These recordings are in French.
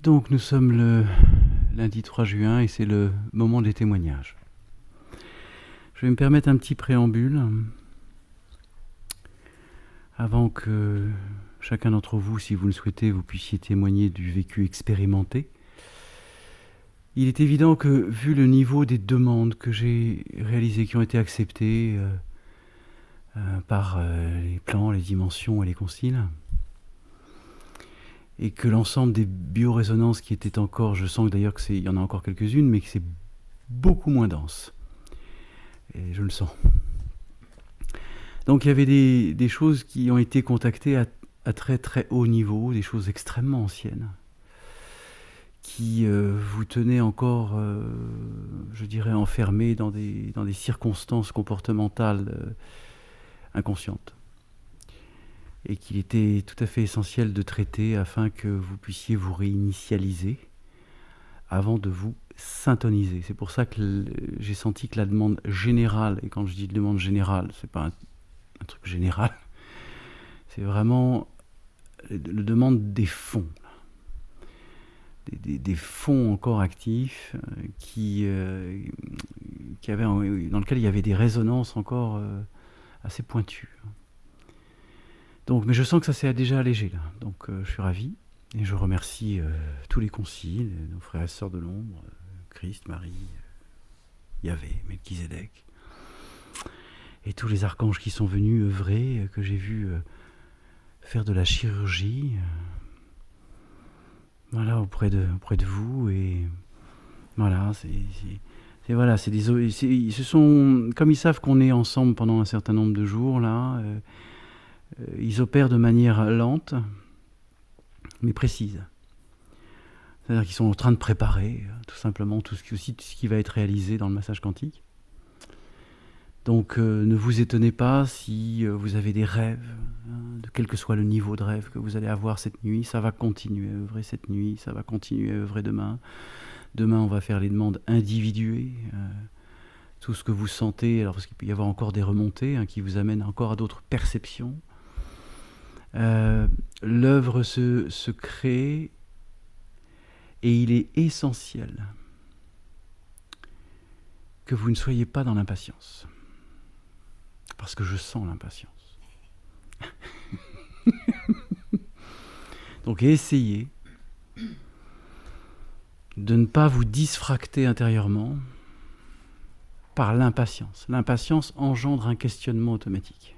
Donc nous sommes le lundi 3 juin et c'est le moment des témoignages. Je vais me permettre un petit préambule avant que chacun d'entre vous, si vous le souhaitez, vous puissiez témoigner du vécu expérimenté. Il est évident que, vu le niveau des demandes que j'ai réalisées, qui ont été acceptées par les plans, les dimensions et les conciles, et que l'ensemble des biorésonances qui étaient encore, je sens d'ailleurs qu'il y en a encore quelques-unes, mais que c'est beaucoup moins dense. Et je le sens. Donc il y avait des choses qui ont été contactées à très très haut niveau, des choses extrêmement anciennes, qui vous tenaient encore, je dirais, enfermés dans des circonstances comportementales inconscientes. Et qu'il était tout à fait essentiel de traiter afin que vous puissiez vous réinitialiser avant de vous syntoniser. C'est pour ça que j'ai senti que la demande générale, et quand je dis demande générale, c'est pas un truc général, c'est vraiment la demande des fonds. Des fonds encore actifs dans lesquels il y avait des résonances encore assez pointues. Donc, mais je sens que ça s'est déjà allégé là. Donc je suis ravi et je remercie tous les conciles, nos frères et sœurs de l'ombre, Christ, Marie, Yahvé, Melchizedek, et tous les archanges qui sont venus œuvrer, que j'ai vu faire de la chirurgie, voilà, auprès de vous. Et voilà, ce sont, comme ils savent qu'on est ensemble pendant un certain nombre de jours là, ils opèrent de manière lente mais précise. C'est-à-dire qu'ils sont en train de préparer tout simplement tout ce qui va être réalisé dans le massage quantique. Donc ne vous étonnez pas si vous avez des rêves, de quel que soit le niveau de rêve que vous allez avoir cette nuit. Ça va continuer à œuvrer cette nuit, ça va continuer à œuvrer demain. Demain, on va faire les demandes individuées. Tout ce que vous sentez, alors parce qu'il peut y avoir encore des remontées qui vous amènent encore à d'autres perceptions. L'œuvre se crée et il est essentiel que vous ne soyez pas dans l'impatience. Parce que je sens l'impatience. Donc essayez de ne pas vous disfracter intérieurement par l'impatience. L'impatience engendre un questionnement automatique.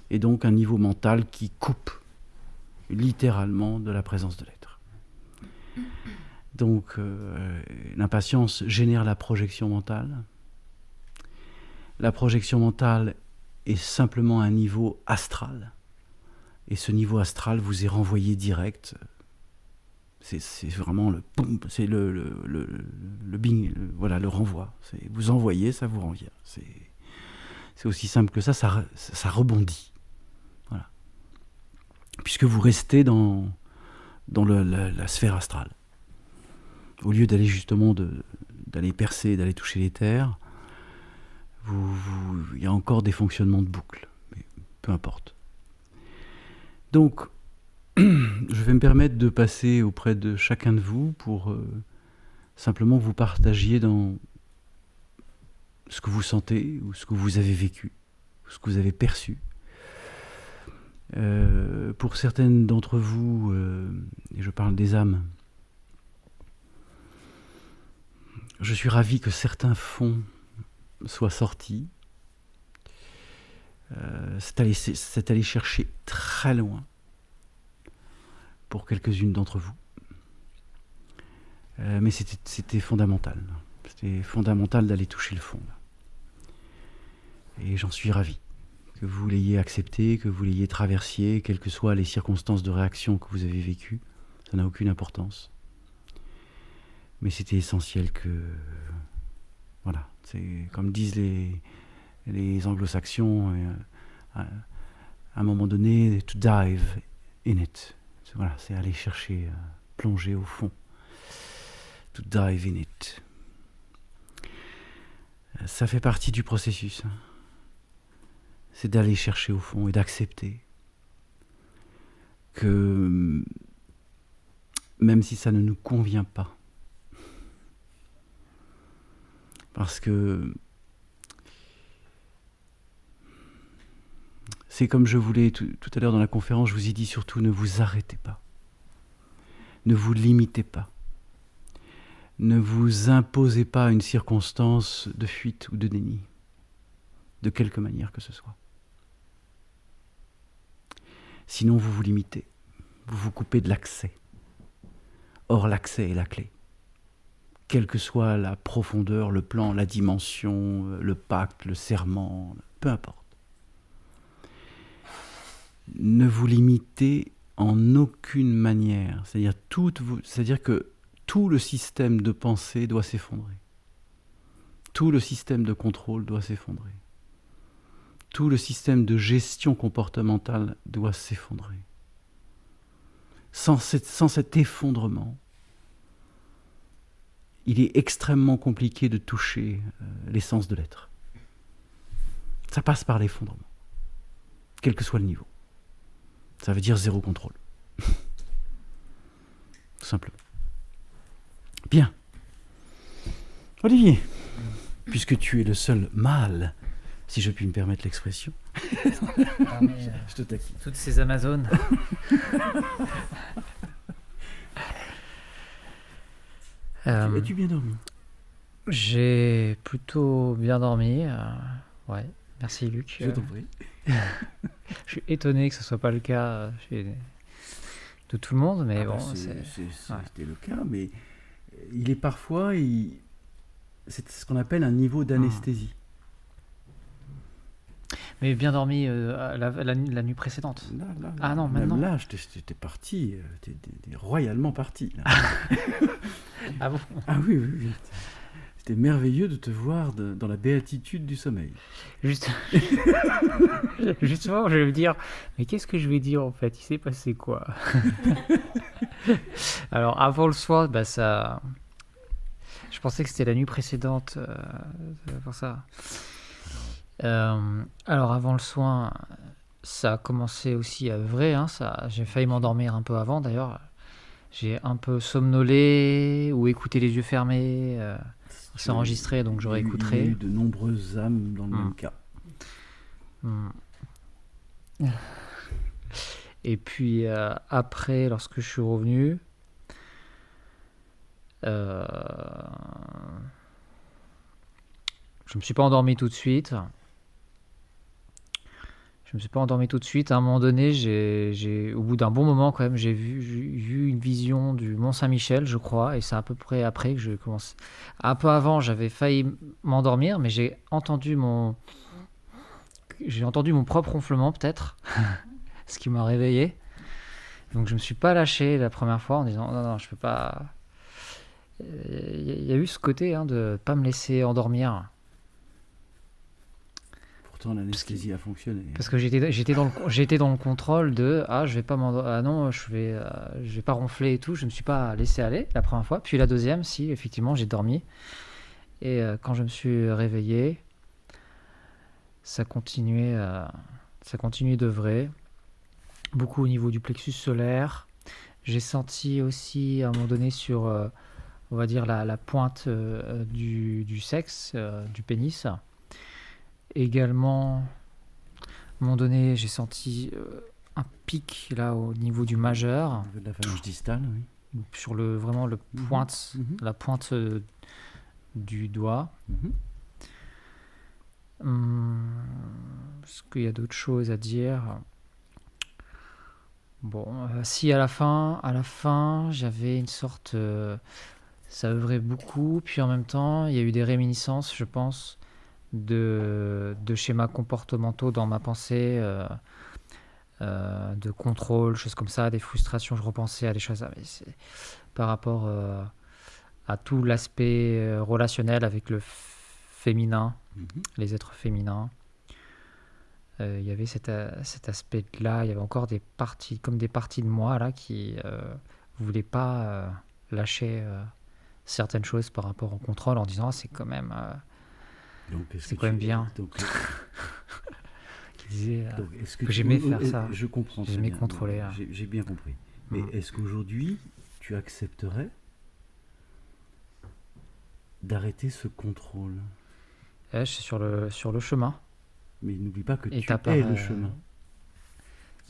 Et donc un niveau mental qui coupe littéralement de la présence de l'être. Donc l'impatience génère la projection mentale. La projection mentale est simplement un niveau astral. Et ce niveau astral vous est renvoyé direct. C'est vraiment le boum, c'est le bing, voilà, le renvoi. Vous envoyez, ça vous renvient. C'est aussi simple que ça rebondit. Voilà. Puisque vous restez dans la sphère astrale. Au lieu d'aller justement d'aller percer, d'aller toucher les terres, il y a encore des fonctionnements de boucle, mais peu importe. Donc, je vais me permettre de passer auprès de chacun de vous pour simplement vous partagiez dans ce que vous sentez, ou ce que vous avez vécu, ou ce que vous avez perçu. Pour certaines d'entre vous, et je parle des âmes, je suis ravi que certains fonds soient sortis. C'est allé chercher très loin pour quelques-unes d'entre vous. Mais c'était fondamental. C'était fondamental d'aller toucher le fond. Et j'en suis ravi. Que vous l'ayez accepté, que vous l'ayez traversé, quelles que soient les circonstances de réaction que vous avez vécues, ça n'a aucune importance. Mais c'était essentiel que... Voilà, c'est comme disent les anglo-saxons, à un moment donné, to dive in it. Voilà, c'est aller chercher, plonger au fond. To dive in it. Ça fait partie du processus. C'est d'aller chercher au fond et d'accepter que même si ça ne nous convient pas. Parce que c'est comme je voulais tout à l'heure dans la conférence, je vous ai dit surtout ne vous arrêtez pas. Ne vous limitez pas. Ne vous imposez pas une circonstance de fuite ou de déni, de quelque manière que ce soit. Sinon, vous vous limitez, vous vous coupez de l'accès. Or, l'accès est la clé. Quelle que soit la profondeur, le plan, la dimension, le pacte, le serment, peu importe. Ne vous limitez en aucune manière. C'est-à-dire que tout le système de pensée doit s'effondrer. Tout le système de contrôle doit s'effondrer. Tout le système de gestion comportementale doit s'effondrer. Sans cet effondrement, il est extrêmement compliqué de toucher l'essence de l'être. Ça passe par l'effondrement, quel que soit le niveau. Ça veut dire zéro contrôle. Tout simplement. Bien. Olivier, puisque tu es le seul mâle, si je puis me permettre l'expression, je te taquine. Toutes ces Amazones. As-tu bien dormi? J'ai plutôt bien dormi. Ouais, merci Luc. Je t'en prie. Je suis étonné que ce soit pas le cas de tout le monde, mais bon, c'était le cas, mais il est parfois, c'est ce qu'on appelle un niveau d'anesthésie. Mais bien dormi la nuit précédente. Là, non, maintenant. Là, j'étais parti, t'es royalement parti. Là. Ah bon? Ah oui. C'était merveilleux de te voir dans la béatitude du sommeil. Justement, je vais me dire, mais qu'est-ce que je vais dire en fait? Il s'est passé quoi? Alors, avant le soir, ça... Je pensais que c'était la nuit précédente. Pour ça. Alors, avant le soin, ça a commencé aussi à œuvrer. J'ai failli m'endormir un peu avant d'ailleurs. J'ai un peu somnolé ou écouté les yeux fermés. C'est enregistré, donc j'aurais écouté. Il y a eu de nombreuses âmes dans le même cas. Et puis après, lorsque je suis revenu, je me suis pas endormi tout de suite. À un moment donné, au bout d'un bon moment quand même, j'ai vu une vision du Mont Saint-Michel, je crois, et c'est à peu près après que je commence. Un peu avant, j'avais failli m'endormir, mais j'ai entendu mon propre ronflement peut-être, ce qui m'a réveillé. Donc je me suis pas lâché la première fois en disant non, je peux pas. Il y a eu ce côté de pas me laisser endormir. L'anesthésie a fonctionné. Parce que j'étais dans le contrôle de je vais pas non, je vais pas ronfler et tout. Je me suis pas laissé aller la première fois. Puis la deuxième, si effectivement j'ai dormi. Et quand je me suis réveillé, ça continuait d'œuvrer. Beaucoup au niveau du plexus solaire. J'ai senti aussi à un moment donné sur, on va dire la pointe du sexe, du pénis. Également, à un moment donné, j'ai senti un pic là au niveau du majeur. Au niveau de la phalange distale, oui. Sur la pointe du doigt. Est-ce qu'il y a d'autres choses à dire? Bon, si à la fin, j'avais une sorte... ça œuvrait beaucoup, puis en même temps, il y a eu des réminiscences, je pense, de schémas comportementaux dans ma pensée, de contrôle, choses comme ça, des frustrations. Je repensais à des choses par rapport à tout l'aspect relationnel avec le féminin, les êtres féminins. Il y avait cet aspect-là. Il y avait encore des parties de moi là qui ne voulaient pas lâcher certaines choses par rapport au contrôle en disant c'est quand même... c'est quand même bien. Qui disait que j'aimais faire ça. Je comprends. J'aimais contrôler. J'ai bien compris. Mais est-ce qu'aujourd'hui, tu accepterais d'arrêter ce contrôle? Je suis sur le chemin. Mais n'oublie pas que tu Étape es par le chemin.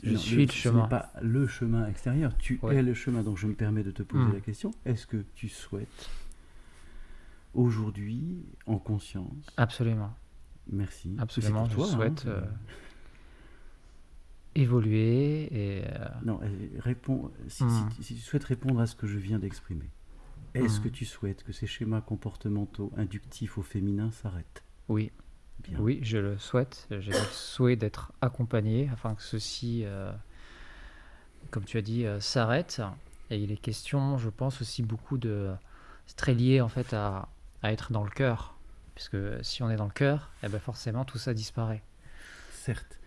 je suis le Ce chemin. n'est pas le chemin extérieur, tu Ouais. es le chemin. Donc je me permets de te poser la question, est-ce que tu souhaites aujourd'hui, en conscience, Absolument. merci, Absolument, c'est pour je toi, souhaite évoluer et Non, réponds, si tu souhaites répondre à ce que je viens d'exprimer, est-ce que tu souhaites que ces schémas comportementaux inductifs au féminin s'arrêtent? oui. Bien. Oui, je le souhaite. J'ai le souhait d'être accompagné afin que ceci, comme tu as dit, s'arrête. Et il est question, je pense aussi beaucoup de... C'est très lié en fait à être dans le cœur. Puisque si on est dans le cœur, eh ben forcément tout ça disparaît. Certes.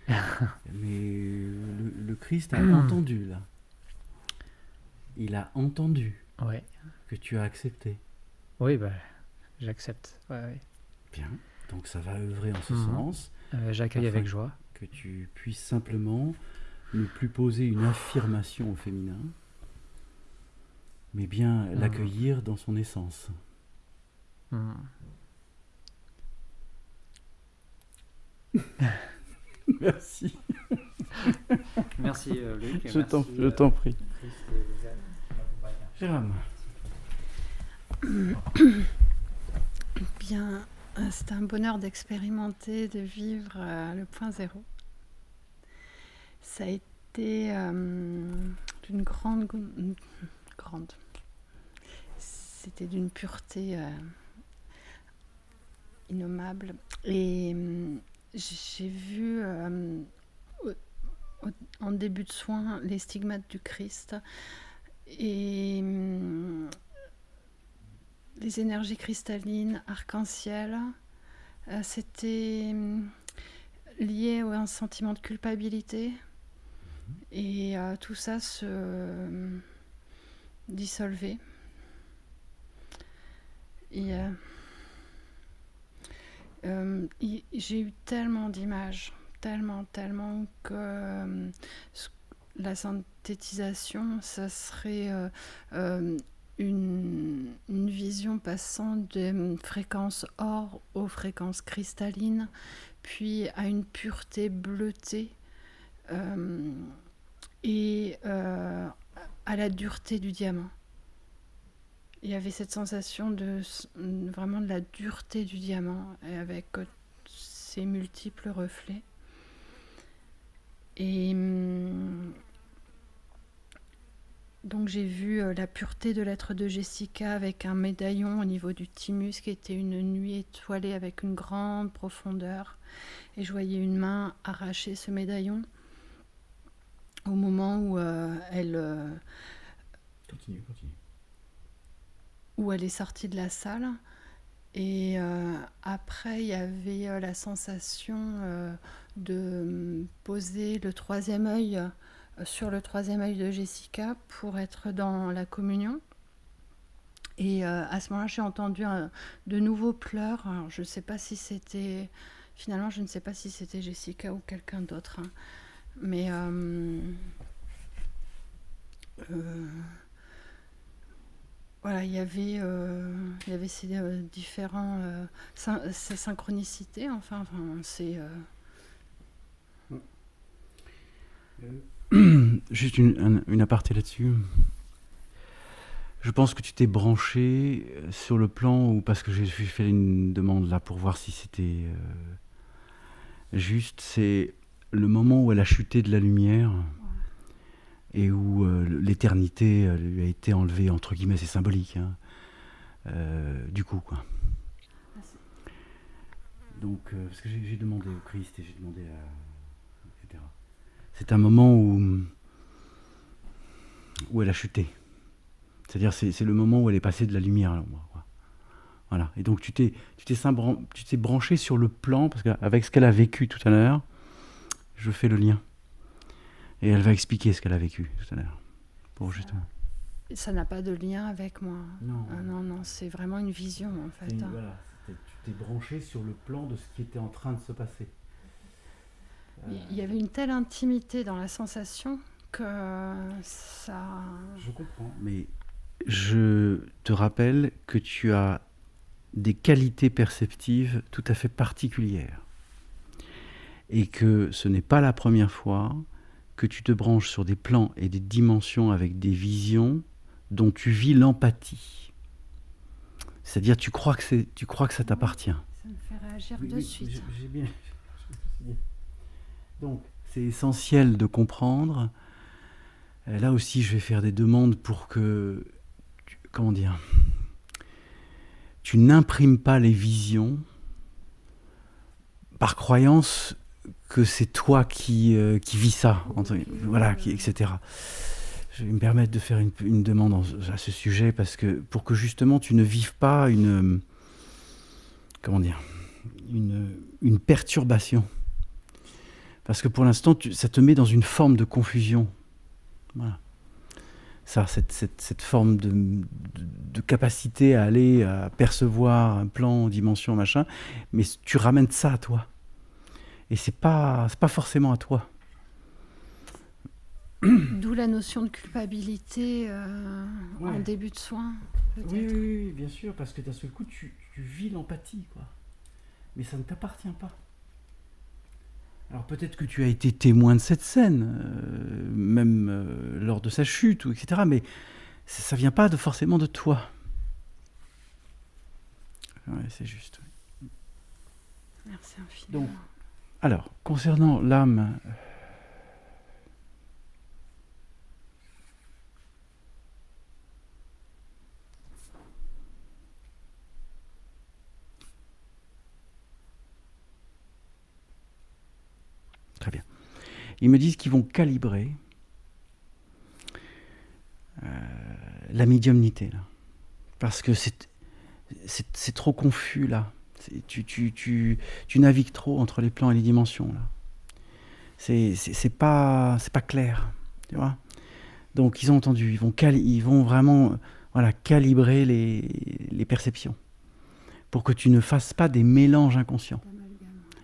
Mais le Christ a entendu là. Il a entendu Ouais. que tu as accepté. Oui, ben, j'accepte. Ouais, ouais. Bien. Donc ça va œuvrer en ce sens. J'accueille afin avec joie. Que tu puisses simplement ne plus poser une affirmation au féminin, mais bien l'accueillir dans son essence. Merci. Merci Luc. Je t'en prie. Jérôme. Bien, c'est un bonheur d'expérimenter, de vivre le point zéro. Ça a été d'une grande. C'était d'une pureté innommable. Et j'ai vu en début de soin les stigmates du Christ et les énergies cristallines, arc-en-ciel. C'était lié à un sentiment de culpabilité et tout ça se dissolvait. Et j'ai eu tellement d'images, tellement que la synthétisation, ça serait une vision passant des fréquences or aux fréquences cristallines, puis à une pureté bleutée et à la dureté du diamant. Il y avait cette sensation de vraiment de la dureté du diamant et avec ses multiples reflets. Et donc j'ai vu la pureté de l'être de Jessica avec un médaillon au niveau du thymus qui était une nuit étoilée avec une grande profondeur. Et je voyais une main arracher ce médaillon au moment où elle... Continue. Où elle est sortie de la salle. Et après, il y avait la sensation de poser le troisième œil sur le troisième œil de Jessica pour être dans la communion. Et à ce moment-là, j'ai entendu de nouveaux pleurs. Alors, je ne sais pas si c'était... Finalement, je ne sais pas si c'était Jessica ou quelqu'un d'autre. Hein. Mais... voilà, il y avait ces différents ces synchronicités, enfin c'est Juste une aparté là-dessus. Je pense que tu t'es branché sur le plan où, parce que j'ai fait une demande là pour voir si c'était juste, c'est le moment où elle a chuté de la lumière. Et où l'éternité lui a été enlevée, entre guillemets, c'est symbolique, hein, du coup, quoi. Donc, parce que j'ai demandé au Christ et j'ai demandé à... etc. C'est un moment où elle a chuté. C'est-à-dire, c'est le moment où elle est passée de la lumière à l'ombre, quoi. Voilà. Et donc, tu t'es branché sur le plan, parce qu'avec ce qu'elle a vécu tout à l'heure, je fais le lien. Et elle va expliquer ce qu'elle a vécu tout à l'heure. Pour justement. Ça n'a pas de lien avec moi. Non. Non, c'est vraiment une vision en fait. Voilà, tu t'es branché sur le plan de ce qui était en train de se passer. Il y avait une telle intimité dans la sensation que ça... Je comprends, mais je te rappelle que tu as des qualités perceptives tout à fait particulières et que ce n'est pas la première fois que tu te branches sur des plans et des dimensions avec des visions dont tu vis l'empathie. C'est-à-dire tu crois que ça t'appartient. Ça me fait réagir de suite. J'ai bien. Donc, c'est essentiel de comprendre. Là aussi, je vais faire des demandes pour que, tu n'imprimes pas les visions par croyance que c'est toi qui vis ça, etc. Je vais me permettre de faire une demande à ce sujet pour que justement tu ne vives pas une perturbation. Parce que pour l'instant, ça te met dans une forme de confusion. Voilà. Ça, cette forme de capacité à aller à percevoir un plan, dimension, machin, mais tu ramènes ça à toi. Et c'est pas forcément à toi. D'où la notion de culpabilité en début de soin, peut-être. Oui, bien sûr, parce que d'un seul coup, tu vis l'empathie, quoi. Mais ça ne t'appartient pas. Alors peut-être que tu as été témoin de cette scène, même lors de sa chute, etc. Mais ça ne vient pas forcément de toi. Ouais, c'est juste. Merci infiniment. Donc, alors, concernant l'âme... Très bien. Ils me disent qu'ils vont calibrer la médiumnité, là. Parce que c'est trop confus, là. Tu navigues trop entre les plans et les dimensions, là. C'est pas clair, tu vois. Donc, ils ont entendu, ils vont vraiment calibrer les perceptions pour que tu ne fasses pas des mélanges inconscients.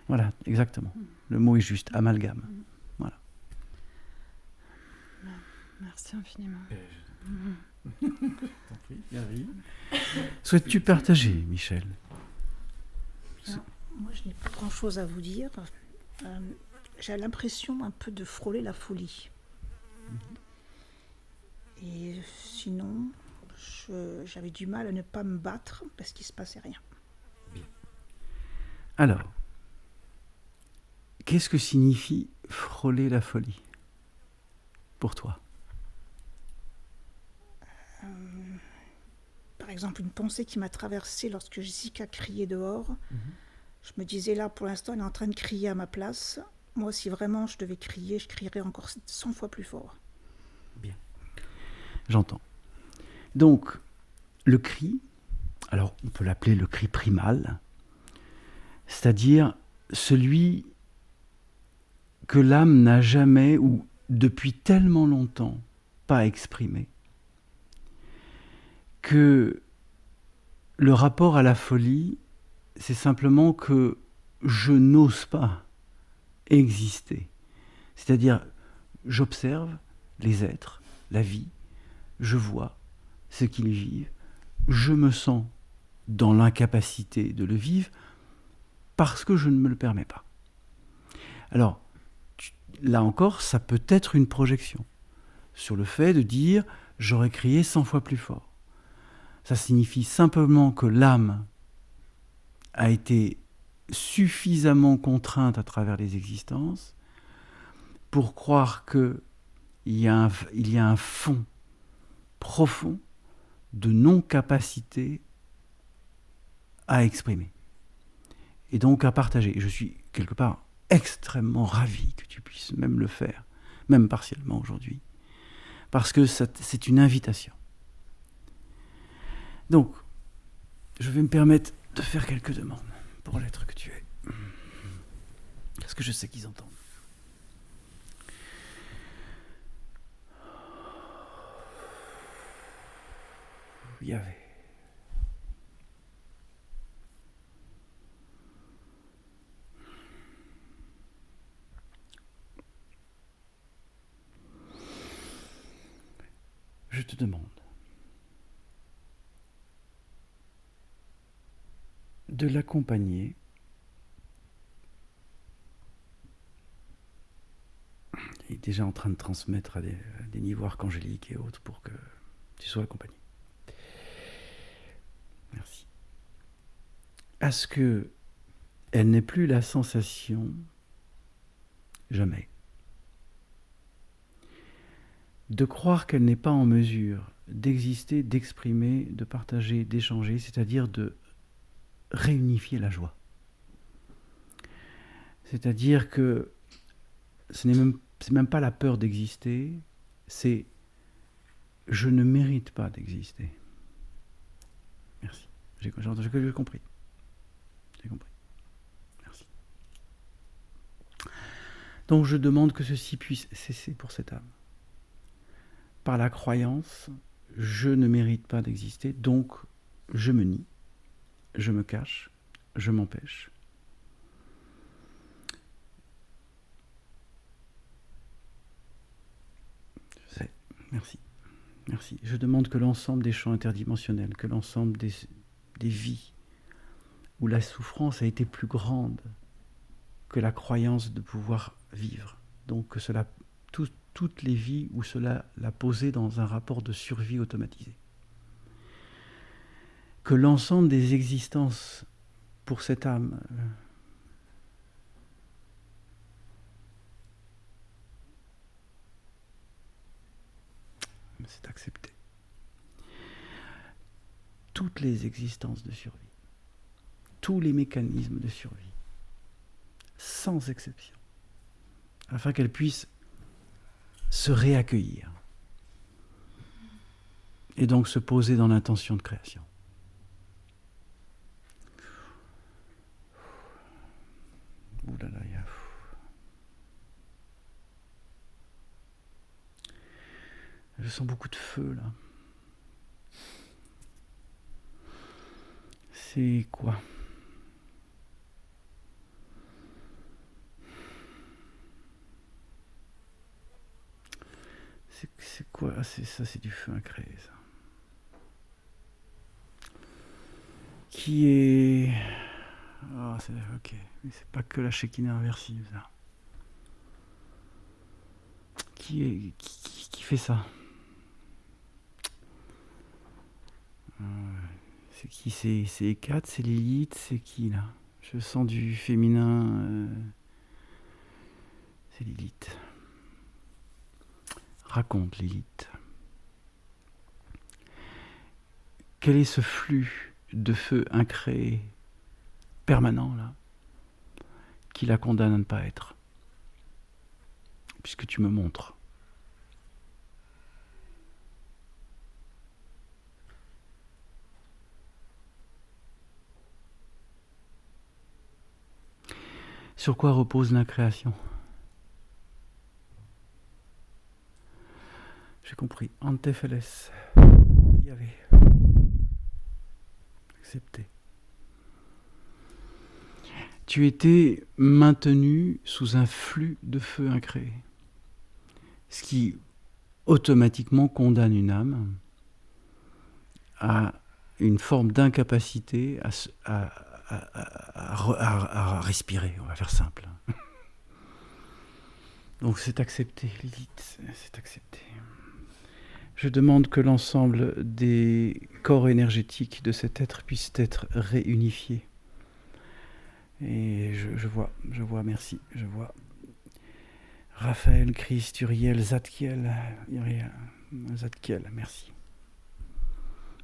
Voilà, exactement. Le mot est juste, amalgame. Voilà. Merci infiniment. Souhaites-tu partager, Michel? Alors, moi, je n'ai pas grand-chose à vous dire. J'ai l'impression un peu de frôler la folie. Et sinon, j'avais du mal à ne pas me battre parce qu'il ne se passait rien. Alors, qu'est-ce que signifie frôler la folie pour toi? Par exemple, une pensée qui m'a traversée lorsque Jessica criait dehors. Je me disais là, pour l'instant, elle est en train de crier à ma place. Moi, si vraiment je devais crier, je crierais encore 100 fois plus fort. Bien. J'entends. Donc, le cri, alors on peut l'appeler le cri primal, c'est-à-dire celui que l'âme n'a jamais ou depuis tellement longtemps pas exprimé, que le rapport à la folie, c'est simplement que je n'ose pas exister. C'est-à-dire, j'observe les êtres, la vie, je vois ce qu'ils vivent, je me sens dans l'incapacité de le vivre parce que je ne me le permets pas. Alors, là encore, ça peut être une projection sur le fait de dire « j'aurais crié 100 fois plus fort ». Ça signifie simplement que l'âme a été suffisamment contrainte à travers les existences pour croire qu'il y a un fond profond de non-capacité à exprimer et donc à partager. Et je suis quelque part extrêmement ravi que tu puisses même le faire, même partiellement aujourd'hui, parce que c'est une invitation. Donc, je vais me permettre de faire quelques demandes pour l'être que tu es, parce que je sais qu'ils entendent. Yahvé. Je te demande de l'accompagner il est déjà en train de transmettre à des niveaux archangéliques et autres pour que tu sois accompagné. Merci. À ce que elle n'ait plus la sensation, jamais, de croire qu'elle n'est pas en mesure d'exister, d'exprimer, de partager, d'échanger, c'est-à-dire de réunifier la joie. C'est-à-dire que c'est même pas la peur d'exister, c'est je ne mérite pas d'exister. Merci. J'ai compris. J'ai compris. Merci. Donc je demande que ceci puisse cesser pour cette âme. Par la croyance, je ne mérite pas d'exister, donc je me nie, je me cache, je m'empêche. Je sais, merci. Merci. Je demande que l'ensemble des champs interdimensionnels, que l'ensemble des vies où la souffrance a été plus grande que la croyance de pouvoir vivre, donc que cela, toutes les vies où cela l'a posé dans un rapport de survie automatisé. Que l'ensemble des existences pour cette âme c'est accepté. Toutes les existences de survie, tous les mécanismes de survie, sans exception, afin qu'elles puissent se réaccueillir et donc se poser dans l'intention de création. Ouh là là, je sens beaucoup de feu là. C'est quoi ? C'est quoi ? Ça, c'est du feu à créer, ça. Qui est... Ah, c'est... Ok. Mais c'est pas que la Shekinah inversive, ça. Qui fait ça ? C'est qui ? C'est Hécate, c'est Lilith, c'est qui, là ? Je sens du féminin... C'est Lilith. Raconte, Lilith. Quel est ce flux de feu incréé, permanent, là, qui la condamne à ne pas être ? Puisque tu me montres. Sur quoi repose l'incréation ? J'ai compris. Antépheles. Yahvé. Accepté. Tu étais maintenu sous un flux de feu incréé. Ce qui automatiquement condamne une âme à une forme d'incapacité à respirer. On va faire simple. Donc c'est accepté, Lilith, c'est accepté. Je demande que l'ensemble des corps énergétiques de cet être puissent être réunifiés. Et je vois, merci, je vois. Raphaël, Christ, Uriel, Zadkiel, merci.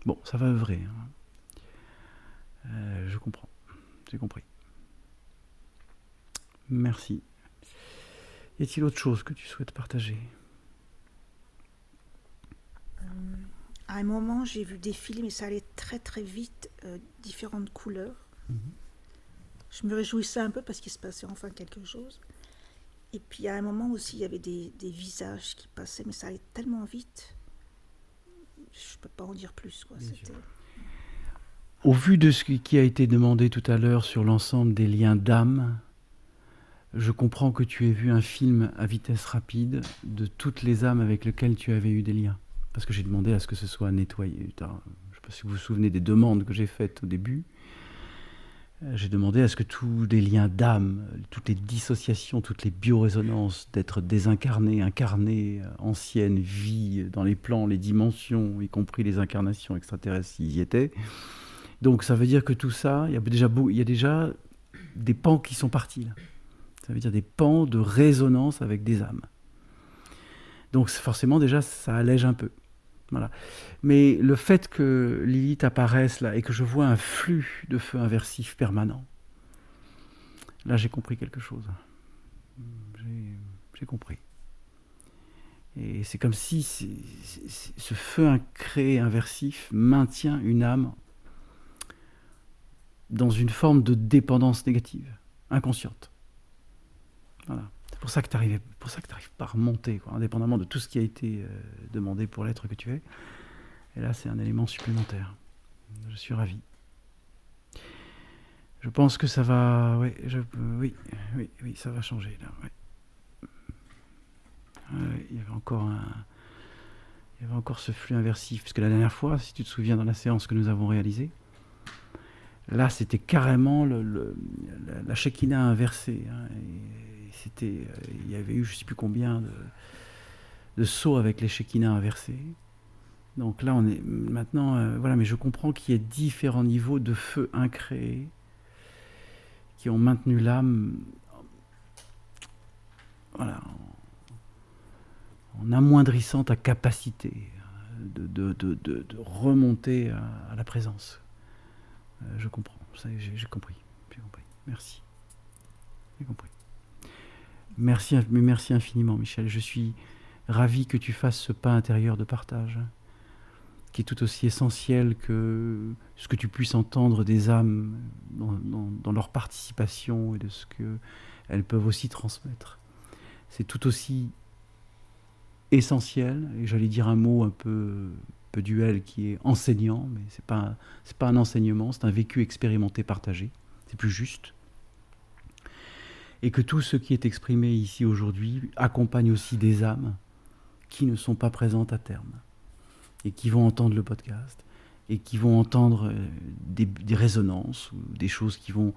Bon, ça va œuvrer. Je comprends, j'ai compris. Merci. Y a-t-il autre chose que tu souhaites partager ? À un moment, j'ai vu défiler, mais ça allait très très vite, différentes couleurs. Je me réjouissais un peu parce qu'il se passait enfin quelque chose. Et puis à un moment aussi, il y avait des visages qui passaient, mais ça allait tellement vite. Je ne peux pas en dire plus, quoi. Au vu de ce qui a été demandé tout à l'heure sur l'ensemble des liens d'âme, je comprends que tu aies vu un film à vitesse rapide de toutes les âmes avec lesquelles tu avais eu des liens. Parce que j'ai demandé à ce que ce soit nettoyé. Je ne sais pas si vous vous souvenez des demandes que j'ai faites au début. J'ai demandé à ce que tous les liens d'âme, toutes les dissociations, toutes les biorésonances d'être désincarné, incarné, ancienne vie, dans les plans, les dimensions, y compris les incarnations extraterrestres, s'ils y étaient. Donc ça veut dire que tout ça, il y a déjà des pans qui sont partis là. Ça veut dire des pans de résonance avec des âmes. Donc forcément déjà ça allège un peu. Voilà. Mais le fait que Lilith apparaisse là et que je vois un flux de feu inversif permanent, là j'ai compris quelque chose. J'ai compris. Et c'est comme si ce feu incréé inversif maintient une âme dans une forme de dépendance négative, inconsciente. Voilà. C'est pour ça que tu n'arrives pas à remonter, quoi, indépendamment de tout ce qui a été demandé pour l'être que tu es. Et là, c'est un élément supplémentaire. Je suis ravi. Je pense que ça va... Oui, ça va changer, là. Il y avait encore ce flux inversif. Parce que la dernière fois, si tu te souviens, dans la séance que nous avons réalisée, là, c'était carrément la Shekinah inversée. Hein, il y avait eu je ne sais plus combien de sauts avec les Shekinah inversés. Donc là, on est maintenant... voilà, mais je comprends qu'il y ait différents niveaux de feu incréé qui ont maintenu l'âme voilà, en amoindrissant ta capacité de remonter à la présence. Je comprends. Ça, j'ai compris. Merci. J'ai compris. Merci infiniment, Michel. Je suis ravi que tu fasses ce pas intérieur de partage, qui est tout aussi essentiel que ce que tu puisses entendre des âmes dans leur participation et de ce qu'elles peuvent aussi transmettre. C'est tout aussi essentiel, et j'allais dire un mot un peu duel qui est enseignant, mais c'est pas un enseignement, c'est un vécu expérimenté, partagé. C'est plus juste. Et que tout ce qui est exprimé ici aujourd'hui accompagne aussi des âmes qui ne sont pas présentes à terme et qui vont entendre le podcast et qui vont entendre des résonances ou des choses qui vont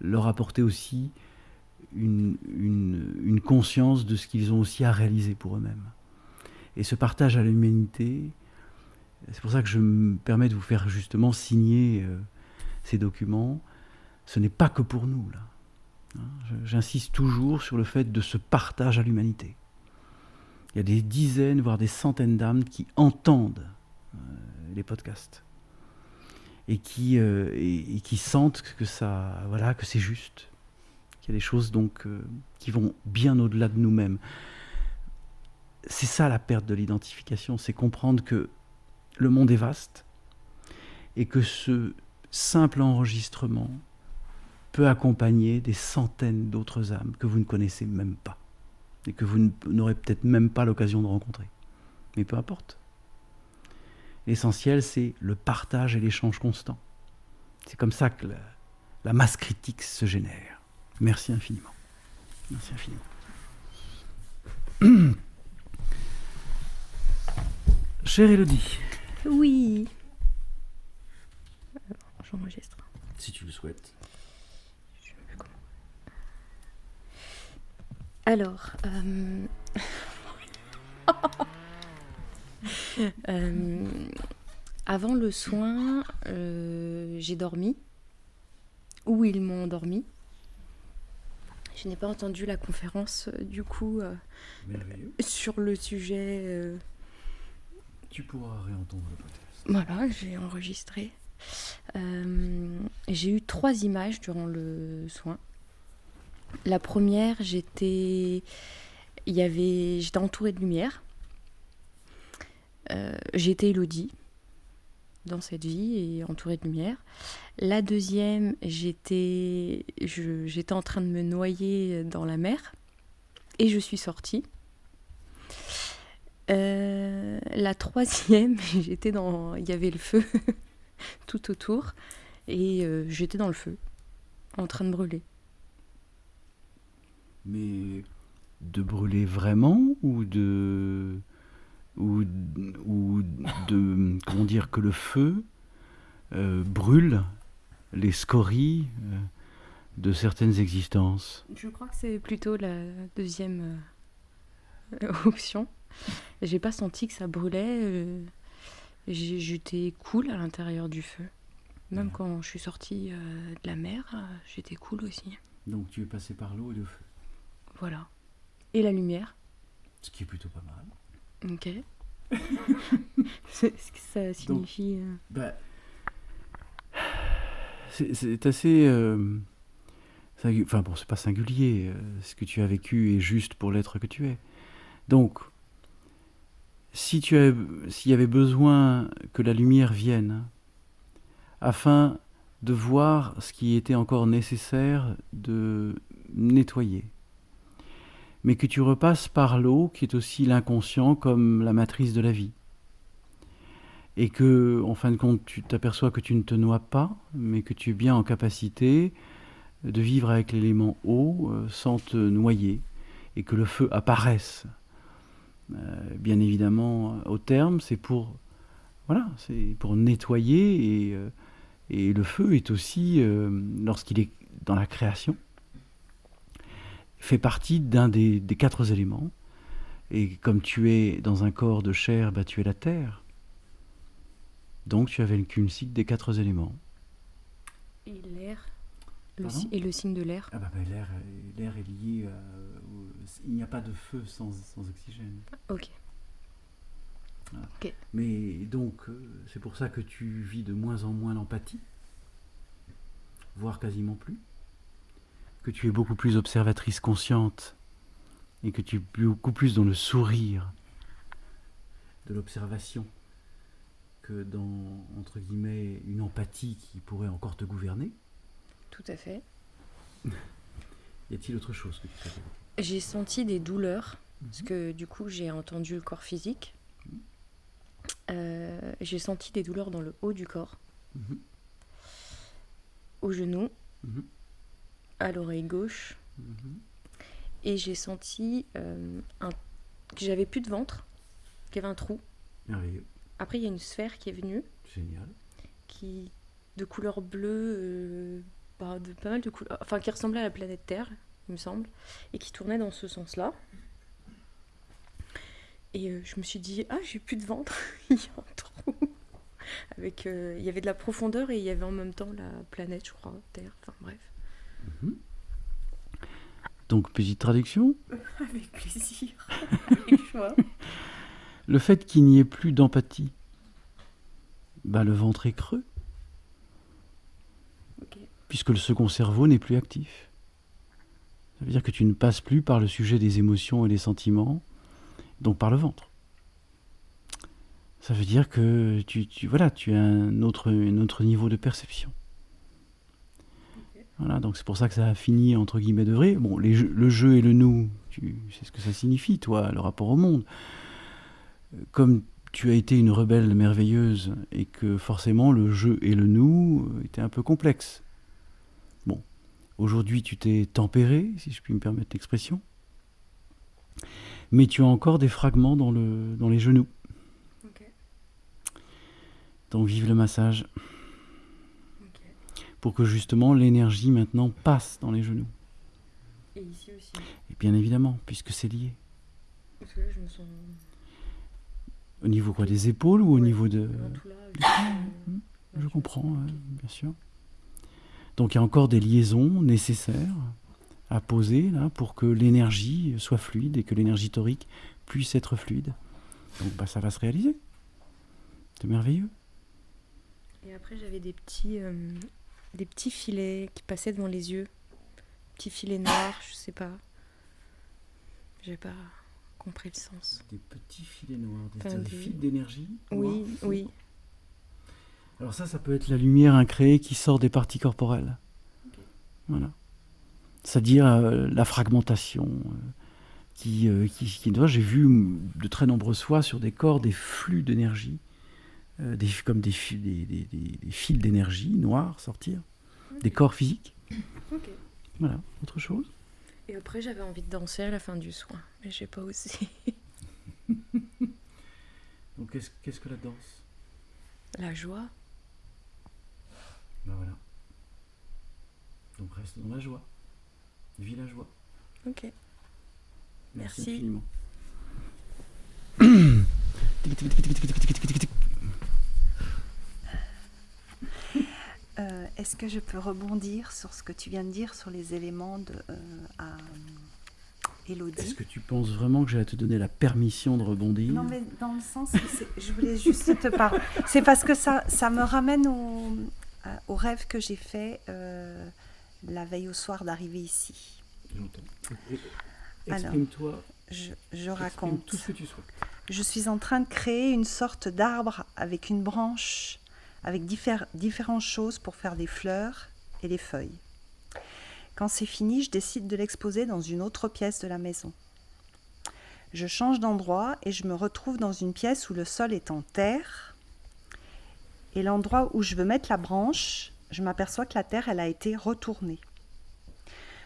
leur apporter aussi une conscience de ce qu'ils ont aussi à réaliser pour eux-mêmes. Et ce partage à l'humanité, c'est pour ça que je me permets de vous faire justement signer ces documents. Ce n'est pas que pour nous, là. J'insiste toujours sur le fait de ce partage à l'humanité. Il y a des dizaines, voire des centaines d'âmes qui entendent les podcasts et qui sentent que que c'est juste, qu'il y a des choses donc qui vont bien au-delà de nous-mêmes. C'est ça la perte de l'identification, c'est comprendre que le monde est vaste et que ce simple enregistrement peut accompagner des centaines d'autres âmes que vous ne connaissez même pas et que vous n'aurez peut-être même pas l'occasion de rencontrer. Mais peu importe. L'essentiel, c'est le partage et l'échange constant. C'est comme ça que la masse critique se génère. Merci infiniment. Merci infiniment. Chère Élodie. Oui. Alors, j'enregistre. Si tu le souhaites. Alors, avant le soin, j'ai dormi, ou ils m'ont endormi. Je n'ai pas entendu la conférence, du coup, sur le sujet. Tu pourras réentendre le podcast. Voilà, j'ai enregistré. J'ai eu 3 images durant le soin. La première, j'étais entourée de lumière. J'étais Élodie dans cette vie et entourée de lumière. La deuxième, j'étais en train de me noyer dans la mer et je suis sortie. La troisième, il y avait le feu tout autour et j'étais dans le feu en train de brûler. Mais de brûler vraiment ou de comment dire, que le feu brûle les scories de certaines existences. Je crois que c'est plutôt la deuxième option. J'ai pas senti que ça brûlait. J'étais cool à l'intérieur du feu. Même quand je suis sortie de la mer, j'étais cool aussi. Donc tu es passé par l'eau et le feu. Voilà. Et la lumière. Ce qui est plutôt pas mal. Ok. C'est ce que ça signifie. Bah, c'est assez... enfin bon, c'est pas singulier. Ce que tu as vécu est juste pour l'être que tu es. Donc, s'il y avait besoin que la lumière vienne, afin de voir ce qui était encore nécessaire de nettoyer, mais que tu repasses par l'eau, qui est aussi l'inconscient comme la matrice de la vie, et que, en fin de compte, tu t'aperçois que tu ne te noies pas, mais que tu es bien en capacité de vivre avec l'élément eau sans te noyer, et que le feu apparaisse. Bien évidemment, au terme, c'est pour nettoyer, et le feu est aussi, lorsqu'il est dans la création, fait partie d'un des 4 éléments. Et comme tu es dans un corps de chair, tu es la terre. Donc tu as vécu le cycle des 4 éléments. Et l'air. Pardon ? Le signe de l'air. L'air est lié il n'y a pas de feu sans oxygène. Ok. Voilà. Ok. Mais donc, c'est pour ça que tu vis de moins en moins l'empathie, voire quasiment plus, que tu es beaucoup plus observatrice consciente, et que tu es beaucoup plus dans le sourire de l'observation que dans, entre guillemets, une empathie qui pourrait encore te gouverner. Tout à fait. Y a-t-il autre chose que tu sais? J'ai senti des douleurs, parce que du coup j'ai entendu le corps physique. J'ai senti des douleurs dans le haut du corps, au genou, à l'oreille gauche, et j'ai senti que j'avais plus de ventre, qu'il y avait un trou. Merveilleux. Après il y a une sphère qui est venue, Génial. qui de couleur bleue, de pas mal de couleurs, enfin qui ressemblait à la planète Terre, il me semble, et qui tournait dans ce sens-là. Et je me suis dit, j'ai plus de ventre, il y a un trou. Avec, il y avait de la profondeur et il y avait en même temps la planète, je crois, Terre, enfin bref. Donc, petite traduction. Avec plaisir, avec joie. Le fait qu'il n'y ait plus d'empathie, le ventre est creux. Okay. Puisque le second cerveau n'est plus actif. Ça veut dire que tu ne passes plus par le sujet des émotions et des sentiments, donc par le ventre. Ça veut dire que tu as un autre niveau de perception. Okay. Voilà, donc c'est pour ça que ça a fini entre guillemets de vrai. Bon, le jeu et le nous, tu sais ce que ça signifie, toi, le rapport au monde. Comme tu as été une rebelle merveilleuse et que forcément le jeu et le nous étaient un peu complexes. Bon, aujourd'hui tu t'es tempéré, si je puis me permettre l'expression, mais tu as encore des fragments dans les genoux. Okay. Donc vive le massage. Okay. Pour que justement l'énergie maintenant passe dans les genoux. Et ici aussi. Et bien évidemment, puisque c'est lié. Parce que là je me sens... Au niveau quoi, des épaules ou au niveau de... Tout là, je comprends, bien sûr. Donc il y a encore des liaisons nécessaires à poser là, pour que l'énergie soit fluide et que l'énergie torique puisse être fluide. Donc ça va se réaliser. C'est merveilleux. Et après j'avais des petits filets qui passaient devant les yeux. Petits filets noirs, je sais pas. J'ai pas compris le sens. Des petits filets noirs, des fils d'énergie. Oui, oui. Alors ça peut être la lumière incréée qui sort des parties corporelles. Okay. Voilà. C'est-à-dire la fragmentation qui j'ai vu de très nombreuses fois sur des corps des flux d'énergie, comme des fils d'énergie noirs sortir, des corps physiques. Okay. Voilà, autre chose. Et après j'avais envie de danser à la fin du soin, mais j'ai pas osé. Donc qu'est-ce que la danse? La joie. Ben voilà. Donc reste dans la joie. Vis la joie. Ok. Merci. Infiniment. Est-ce que je peux rebondir sur ce que tu viens de dire sur les éléments à Élodie? Est-ce que tu penses vraiment que j'ai à te donner la permission de rebondir? Non, mais dans le sens où je voulais juste te parler. C'est parce que ça me ramène au rêve que j'ai fait la veille au soir d'arriver ici. J'entends. Exprime-toi. Je raconte. Tout ce que tu souhaites. Je suis en train de créer une sorte d'arbre avec une branche, avec différentes choses pour faire des fleurs et des feuilles. Quand c'est fini, je décide de l'exposer dans une autre pièce de la maison. Je change d'endroit et je me retrouve dans une pièce où le sol est en terre. Et l'endroit où je veux mettre la branche, je m'aperçois que la terre, elle a été retournée.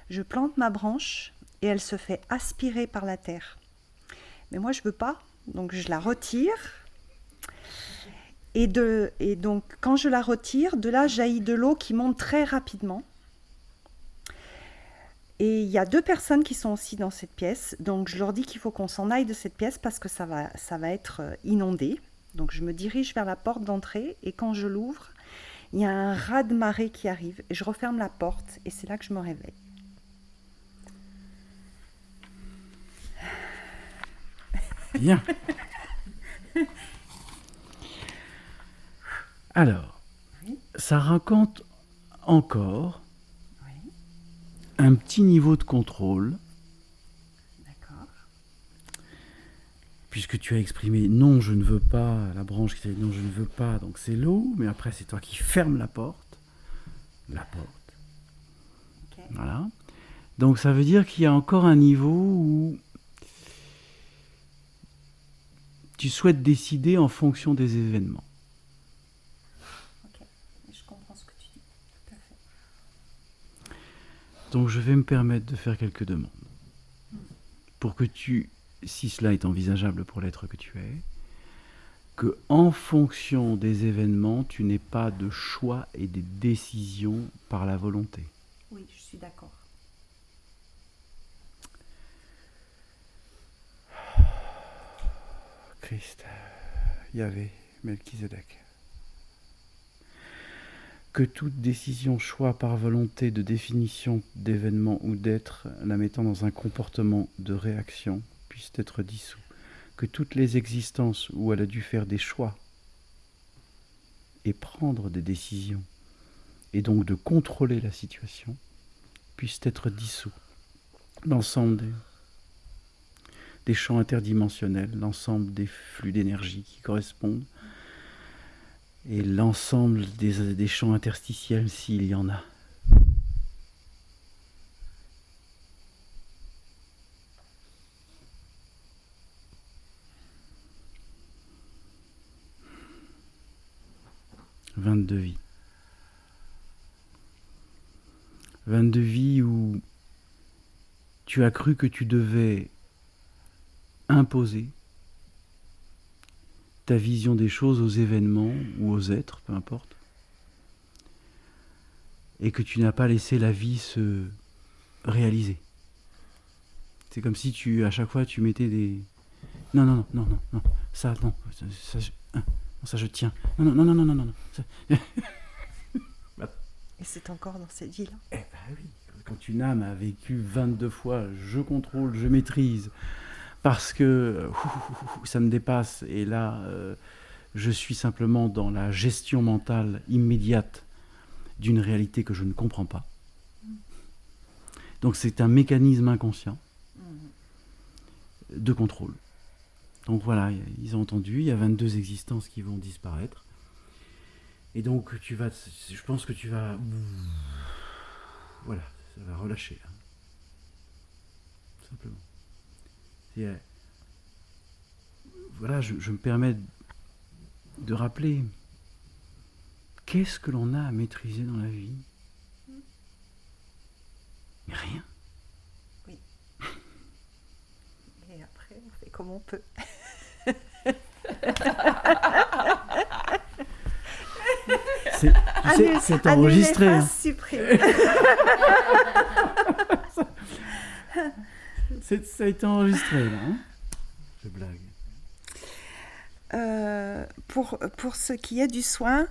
Je plante ma branche et elle se fait aspirer par la terre. Mais moi, je ne veux pas, donc je la retire. Et donc, quand je la retire, de là jaillit de l'eau qui monte très rapidement. Et il y a 2 personnes qui sont aussi dans cette pièce. Donc, je leur dis qu'il faut qu'on s'en aille de cette pièce parce que ça va être inondé. Donc, je me dirige vers la porte d'entrée et quand je l'ouvre, il y a un raz-de-marée qui arrive. Et je referme la porte et c'est là que je me réveille. Bien. Alors, ça raconte encore un petit niveau de contrôle. D'accord. Puisque tu as exprimé non, je ne veux pas, la branche qui dit non, je ne veux pas, donc c'est l'eau, mais après c'est toi qui fermes la porte. Okay. Voilà. Donc ça veut dire qu'il y a encore un niveau où tu souhaites décider en fonction des événements. Ok, je comprends ce que tu dis, tout à fait. Donc je vais me permettre de faire quelques demandes. Pour que tu, si cela est envisageable pour l'être que tu es, que en fonction des événements, tu n'aies pas de choix et des décisions par la volonté. Oui, je suis d'accord. Christ, Yahvé, Melchizedek. Que toute décision, choix par volonté de définition d'événement ou d'être, la mettant dans un comportement de réaction, puisse être dissous. Que toutes les existences où elle a dû faire des choix et prendre des décisions, et donc de contrôler la situation, puissent être dissous. L'ensemble des champs interdimensionnels, l'ensemble des flux d'énergie qui correspondent, et l'ensemble des champs interstitiels s'il y en a. « 22 vies. 22 vies où tu as cru que tu devais imposer ta vision des choses aux événements ou aux êtres, peu importe, et que tu n'as pas laissé la vie se réaliser. C'est comme si à chaque fois tu mettais des... Non, ça non, ça je tiens. Non. Ça... Et c'est encore dans cette vie-là. Eh ben oui, quand une âme a vécu 22 fois, je contrôle, je maîtrise, parce que ça me dépasse, et là, je suis simplement dans la gestion mentale immédiate d'une réalité que je ne comprends pas. Donc c'est un mécanisme inconscient de contrôle. Donc voilà, ils ont entendu, il y a 22 existences qui vont disparaître. Et donc je pense que tu vas... Voilà, ça va relâcher. Hein. Simplement. Voilà, je me permets de rappeler, qu'est-ce que l'on a à maîtriser dans la vie? Mais rien. Oui. Et après, on fait comme on peut. C'est enregistré. Annuler, Hein. efface, supprime. Ça a été enregistré, là. Hein. Je blague. Pour ce qui est du soin,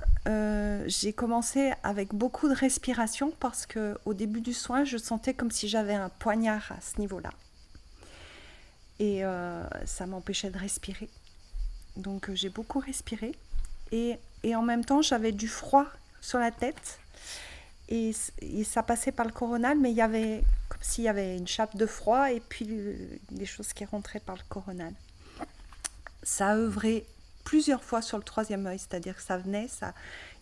j'ai commencé avec beaucoup de respiration parce qu'au début du soin, je sentais comme si j'avais un poignard à ce niveau-là. Et ça m'empêchait de respirer. Donc j'ai beaucoup respiré. Et en même temps, j'avais du froid sur la tête. Et ça passait par le coronal, mais il y avait comme s'il y avait une chape de froid et puis des choses qui rentraient par le coronal. Ça a œuvré plusieurs fois sur le troisième œil, c'est-à-dire que ça venait,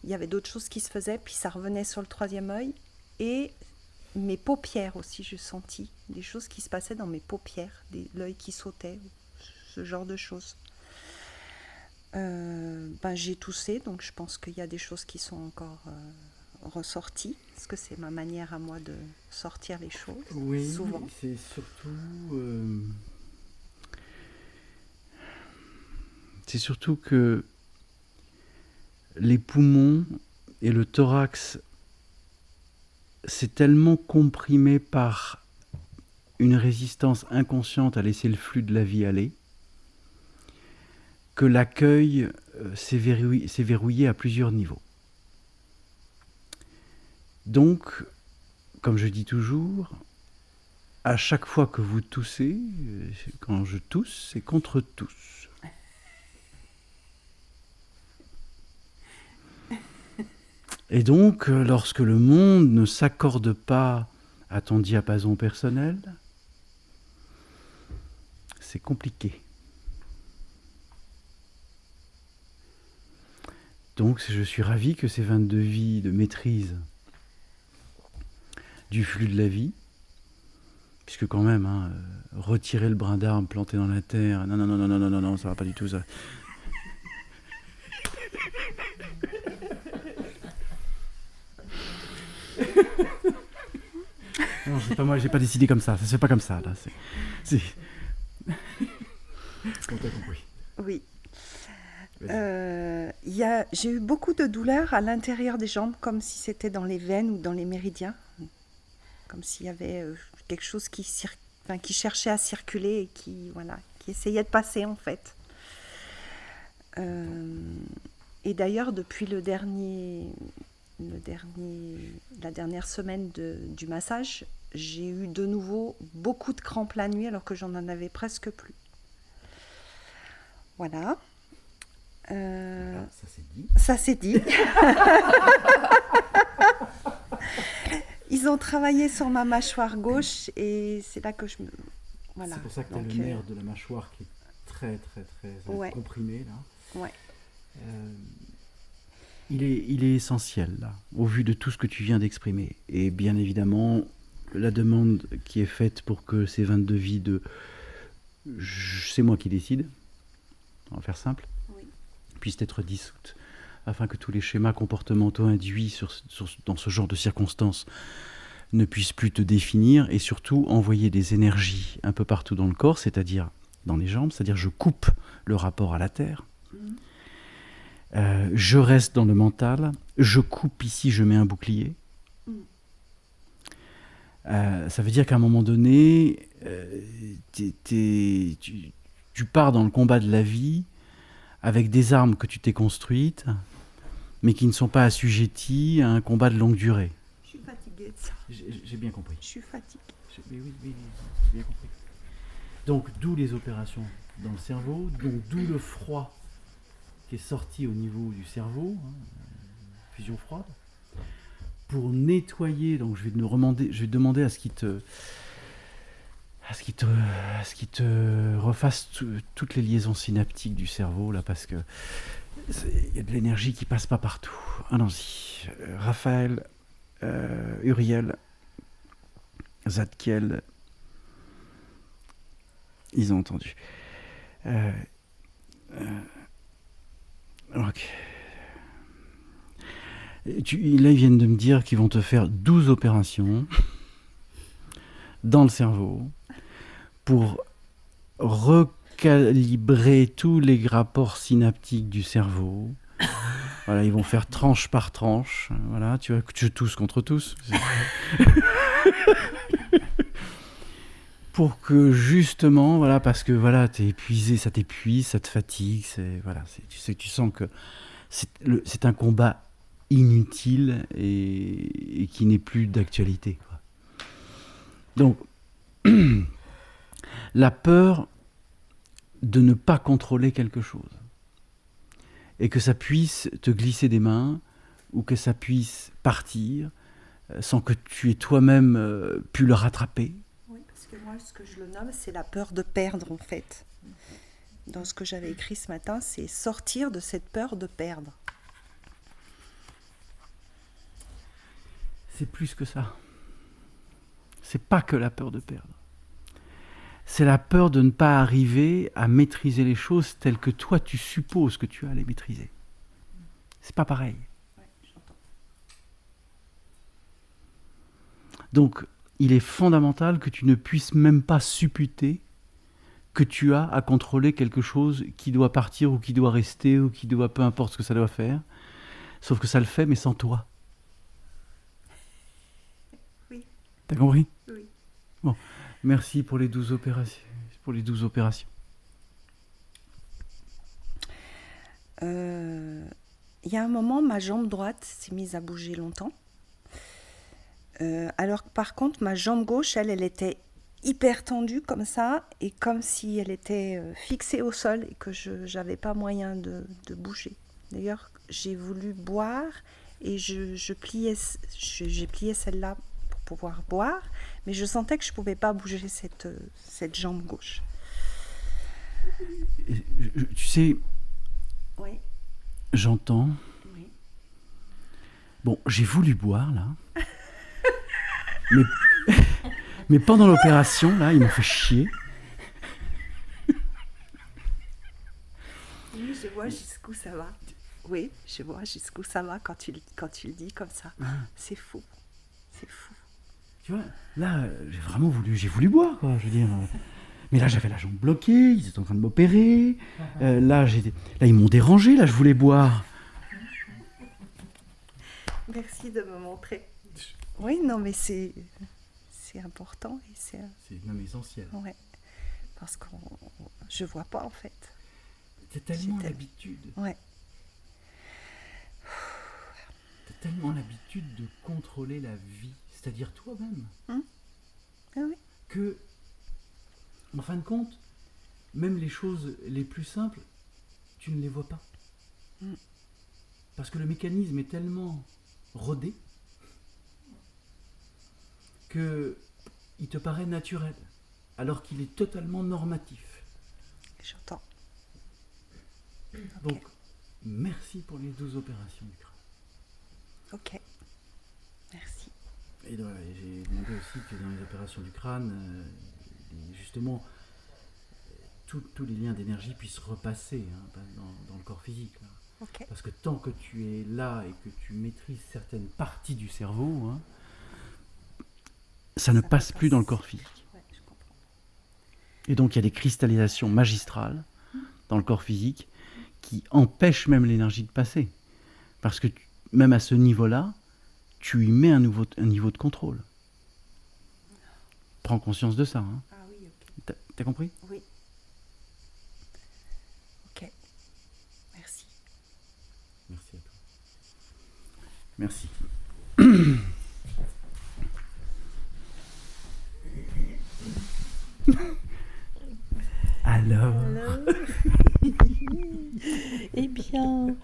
il y avait d'autres choses qui se faisaient, puis ça revenait sur le troisième œil. Et mes paupières aussi, j'ai senti des choses qui se passaient dans mes paupières, l'œil qui sautait, ce genre de choses. J'ai toussé, donc je pense qu'il y a des choses qui sont encore ressorties, parce que c'est ma manière à moi de sortir les choses, oui, souvent. C'est surtout... C'est surtout que les poumons et le thorax, c'est tellement comprimé par une résistance inconsciente à laisser le flux de la vie aller, que l'accueil s'est verrouillé à plusieurs niveaux. Donc, comme je dis toujours, à chaque fois que vous toussez, quand je tousse, c'est contre tous. Et donc, lorsque le monde ne s'accorde pas à ton diapason personnel, c'est compliqué. Donc, je suis ravi que ces 22 vies de maîtrise du flux de la vie, puisque quand même, hein, retirer le brin d'arbre planté dans la terre, non, ça va pas du tout ça. Non, c'est pas moi, j'ai pas décidé comme ça se fait pas comme ça, là. C'est... On t'a compris. Oui. J'ai eu beaucoup de douleurs à l'intérieur des jambes, comme si c'était dans les veines ou dans les méridiens, comme s'il y avait quelque chose qui cherchait à circuler et qui essayait de passer en fait. Et d'ailleurs, depuis la dernière semaine du massage, j'ai eu de nouveau beaucoup de crampes la nuit alors que j'en en avais presque plus. Voilà. Ça c'est dit. Ça c'est dit. Ils ont travaillé sur ma mâchoire gauche et c'est là que je me... Voilà. C'est pour ça que tu as le nerf de la mâchoire qui est très ouais. comprimé là. Ouais. Il est essentiel là, au vu de tout ce que tu viens d'exprimer. Et bien évidemment, la demande qui est faite pour que ces 22 vies de... C'est moi qui décide, on va faire simple, oui. Puissent être dissoutes, afin que tous les schémas comportementaux induits dans ce genre de circonstances ne puissent plus te définir, et surtout envoyer des énergies un peu partout dans le corps, c'est-à-dire dans les jambes, c'est-à-dire je coupe le rapport à la terre. Je reste dans le mental, je coupe ici, je mets un bouclier. Ça veut dire qu'à un moment donné, tu pars dans le combat de la vie avec des armes que tu t'es construites, mais qui ne sont pas assujetties à un combat de longue durée. Je suis fatiguée de ça. J'ai bien compris. Je suis fatiguée. Oui, j'ai bien compris. Donc, d'où les opérations dans le cerveau, donc d'où le froid qui est sorti au niveau du cerveau, fusion froide, pour nettoyer. Donc, je vais demander à ce qu'il te refasse toutes les liaisons synaptiques du cerveau là, parce que il y a de l'énergie qui passe pas partout. Allons-y. Raphaël, Uriel, Zadkiel, ils ont entendu. Ok. Là, ils viennent de me dire qu'ils vont te faire 12 opérations dans le cerveau pour recalibrer tous les rapports synaptiques du cerveau Voilà, ils vont faire tranche par tranche. Voilà, tu vois, je tousse contre tous. Pour que justement, voilà, parce que voilà, t'es épuisé, ça t'épuise, ça te fatigue, tu sens que c'est un combat inutile et qui n'est plus d'actualité, quoi. Donc, la peur de ne pas contrôler quelque chose et que ça puisse te glisser des mains ou que ça puisse partir sans que tu aies toi-même pu le rattraper. Oui, parce que moi, ce que je le nomme, c'est la peur de perdre, en fait. Dans ce que j'avais écrit ce matin, c'est sortir de cette peur de perdre. C'est plus que ça. C'est pas que la peur de perdre. C'est la peur de ne pas arriver à maîtriser les choses telles que toi tu supposes que tu as à les maîtriser. C'est pas pareil. Ouais, j'entends. Donc, il est fondamental que tu ne puisses même pas supputer que tu as à contrôler quelque chose qui doit partir ou qui doit rester ou qui doit, peu importe ce que ça doit faire. Sauf que ça le fait, mais sans toi. Oui. T'as compris ? Oui. Bon, merci pour les 12 opérations. Il y a un moment, ma jambe droite s'est mise à bouger longtemps. Alors que par contre, ma jambe gauche, elle était hyper tendue comme ça, et comme si elle était fixée au sol et que je n'avais pas moyen de bouger. D'ailleurs, j'ai voulu boire et j'ai plié celle-là pour pouvoir boire, mais je sentais que je ne pouvais pas bouger cette jambe gauche. Tu sais, Oui. j'entends. Oui. Bon, j'ai voulu boire, là. mais pendant l'opération, là, ils m'ont fait chier. Oui, je vois jusqu'où ça va. Oui, je vois jusqu'où ça va quand tu le dis comme ça. C'est fou. C'est fou. Tu vois, là, j'ai voulu boire, quoi, je veux dire. Mais là, j'avais la jambe bloquée, ils étaient en train de m'opérer. Là, ils m'ont dérangé, là, je voulais boire. Merci de me montrer. Oui, non, mais c'est important et c'est même essentiel. ouais, parce que je vois pas en fait. C'est tellement l'habitude. Ouais. T'as tellement l'habitude de contrôler la vie, c'est-à-dire toi-même. Ah oui. Que, en fin de compte, même les choses les plus simples, tu ne les vois pas. Parce que le mécanisme est tellement rodé que il te paraît naturel, alors qu'il est totalement normatif. J'entends. Donc, merci pour les 12 opérations du crâne. Ok. Merci. Et donc, j'ai demandé aussi que dans les opérations du crâne, justement, tous les liens d'énergie puissent repasser dans le corps physique. Là. Ok. Parce que tant que tu es là et que tu maîtrises certaines parties du cerveau, ça ne passe plus dans le corps physique. Ouais, je comprends. Et donc il y a des cristallisations magistrales dans le corps physique qui empêchent même l'énergie de passer. Parce que même à ce niveau-là, tu y mets un niveau de contrôle. Prends conscience de ça. Hein. Ah oui, ok. T'as compris ? Oui. Ok. Merci. Merci à toi. Merci. Alors. Eh bien,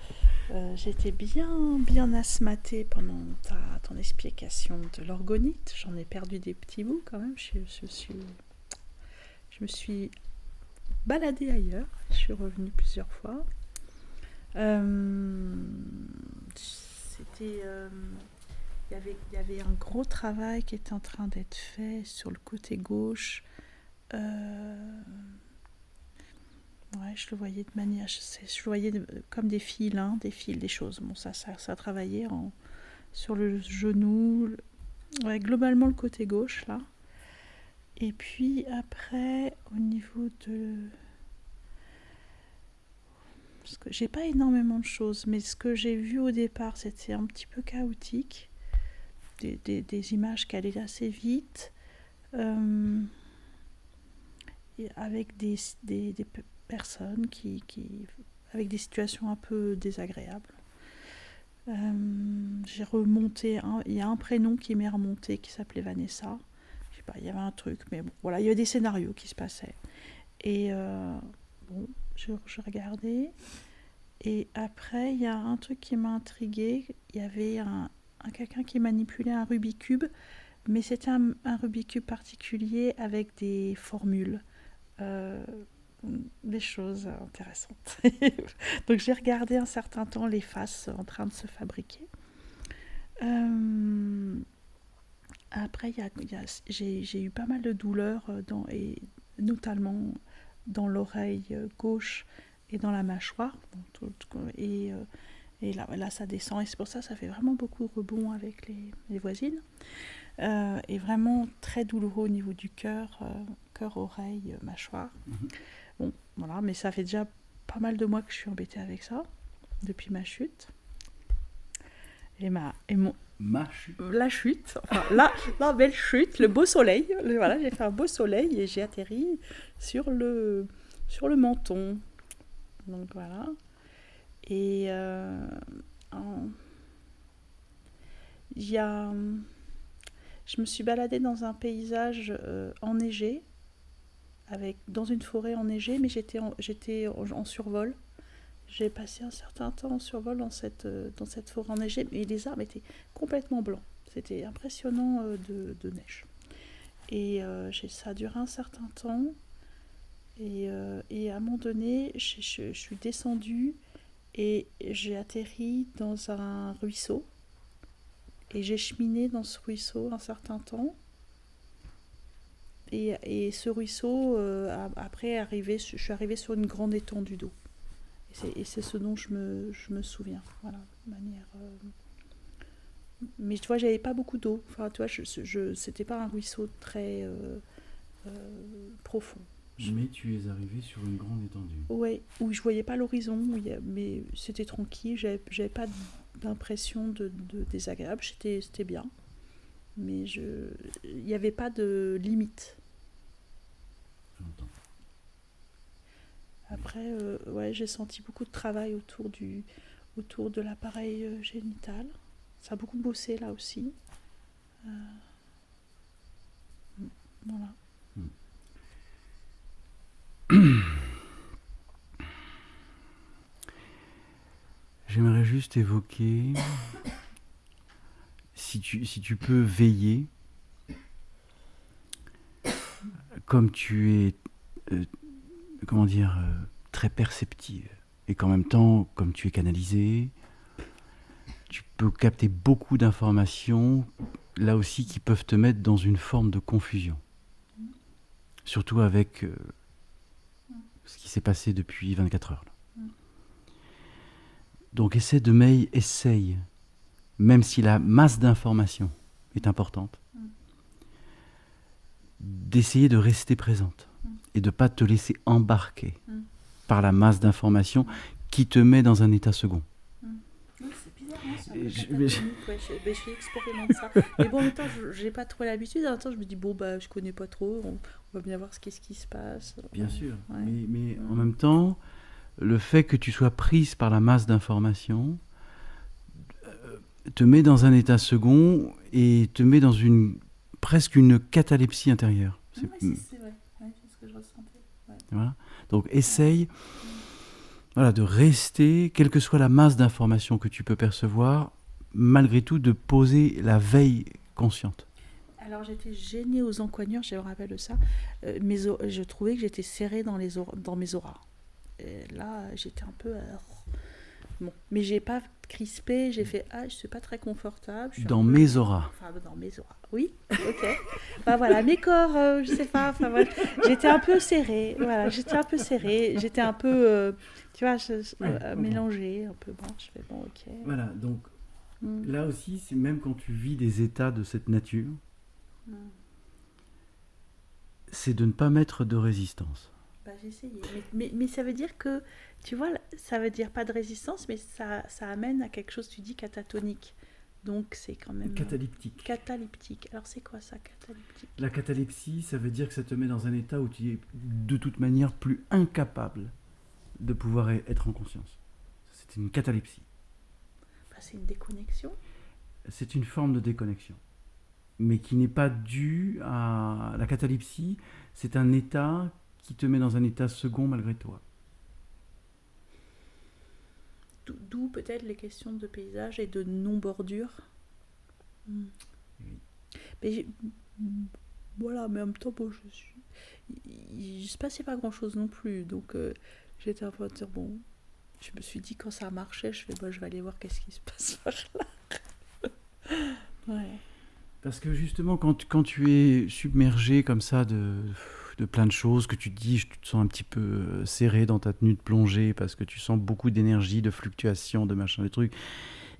j'étais bien asthmatée pendant ton explication de l'orgonite. J'en ai perdu des petits bouts quand même. Je me suis baladée ailleurs. Je suis revenue plusieurs fois. Il y avait un gros travail qui était en train d'être fait sur le côté gauche. Ouais, je le voyais de manière, je le voyais comme des fils, des choses. Bon, ça travaillait sur le genou, ouais, globalement le côté gauche là. Et puis après, au niveau de Parce que j'ai pas énormément de choses, mais ce que j'ai vu au départ, c'était un petit peu chaotique. Des images qui allaient assez vite, et avec des personnes avec des situations un peu désagréables. J'ai remonté, il y a un prénom qui m'est remonté qui s'appelait Vanessa. Je sais pas, il y avait un truc, mais bon, voilà, il y avait des scénarios qui se passaient. Et bon, je regardais. Et après, il y a un truc qui m'a intriguée. Il y avait quelqu'un qui manipulait un Rubik's Cube, mais c'était un Rubik's Cube particulier avec des formules, des choses intéressantes. Donc j'ai regardé un certain temps les faces en train de se fabriquer. Après, j'ai eu pas mal de douleurs, et notamment dans l'oreille gauche et dans la mâchoire. Et là, ça descend. Et c'est pour ça que ça fait vraiment beaucoup de rebonds avec les voisines. Et vraiment très douloureux au niveau du cœur, oreille, mâchoire. Bon, voilà, mais ça fait déjà pas mal de mois que je suis embêtée avec ça, depuis ma chute. Ma chute. La chute, enfin la belle chute, le beau soleil. Voilà, j'ai fait un beau soleil et j'ai atterri sur le menton. Donc voilà. Et je me suis baladée dans un paysage enneigé, dans une forêt enneigée, mais j'étais en survol. J'ai passé un certain temps en survol dans cette forêt enneigée, mais les arbres étaient complètement blancs. C'était impressionnant de neige. Et ça a duré un certain temps. Et à un moment donné, je suis descendue et j'ai atterri dans un ruisseau. Et j'ai cheminé dans ce ruisseau un certain temps. Et ce ruisseau, après, je suis arrivée sur une grande étendue d'eau. Et c'est ce dont je me souviens. Voilà, de manière. Mais tu vois, j'avais pas beaucoup d'eau. Enfin, tu vois, c'était pas un ruisseau très profond. Mais tu es arrivé sur une grande étendue. Oui, où je voyais pas l'horizon, mais c'était tranquille. J'avais pas d'impression de désagréable. C'était bien. Mais il n'y avait pas de limite. J'entends. Après, ouais, j'ai senti beaucoup de travail autour de l'appareil génital. Ça a beaucoup bossé là aussi. Voilà. J'aimerais juste évoquer, si tu peux veiller, comme tu es, très perceptive, et qu'en même temps, comme tu es canalisée, tu peux capter beaucoup d'informations, là aussi, qui peuvent te mettre dans une forme de confusion. Surtout avec ce qui s'est passé depuis 24 heures. Là. Donc essaye, même si la masse d'informations est importante, d'essayer de rester présente et de ne pas te laisser embarquer par la masse d'informations qui te met dans un état second. C'est bizarre, hein, je expérimente ça. Mais bon, en même temps, je n'ai pas trop l'habitude. En même temps, je me dis, bon, je ne connais pas trop, on va bien voir ce qui se passe. Bien sûr, ouais. mais en même temps, le fait que tu sois prise par la masse d'informations te met dans un état second et te met dans presque une catalepsie intérieure. C'est vrai, ouais, c'est ce que je ressentais. Ouais. Voilà. Donc essaye de rester, quelle que soit la masse d'informations que tu peux percevoir, malgré tout de poser la veille consciente. Alors j'étais gênée aux encoignures, je me rappelle de ça. Je trouvais que j'étais serrée dans mes auras. Et là, j'étais un peu... Bon, mais j'ai pas crispé, j'ai fait je suis pas très confortable. Dans mes auras. Enfin, dans mes auras. Oui, ok. Voilà, mes corps, je sais pas. Enfin, voilà. J'étais un peu serrée. Voilà, j'étais un peu, tu vois, mélangée, un peu. Bon, je fais bon, ok. Voilà, donc là aussi, c'est même quand tu vis des états de cette nature, c'est de ne pas mettre de résistance. J'ai essayé. Mais ça veut dire que, tu vois, ça veut dire pas de résistance, mais ça amène à quelque chose, tu dis, catatonique. Donc c'est quand même... Cataleptique. Cataleptique. Alors c'est quoi ça, cataleptique? La catalepsie, ça veut dire que ça te met dans un état où tu es de toute manière plus incapable de pouvoir être en conscience. C'est une catalepsie. C'est une déconnexion. C'est une forme de déconnexion, mais qui n'est pas due à... La catalepsie, c'est un état qui te met dans un état second malgré toi. D'où peut-être les questions de paysage et de non-bordure. Oui. Mais voilà, mais en même temps, bon, il se passait pas grand-chose non plus, donc j'étais un peu à dire, bon, je me suis dit quand ça marchait, je vais aller voir qu'est-ce qui se passe par là. Ouais. Parce que justement, quand tu es submergé comme ça de plein de choses, que tu te dis, tu te sens un petit peu serré dans ta tenue de plongée parce que tu sens beaucoup d'énergie, de fluctuations, de machin, de trucs,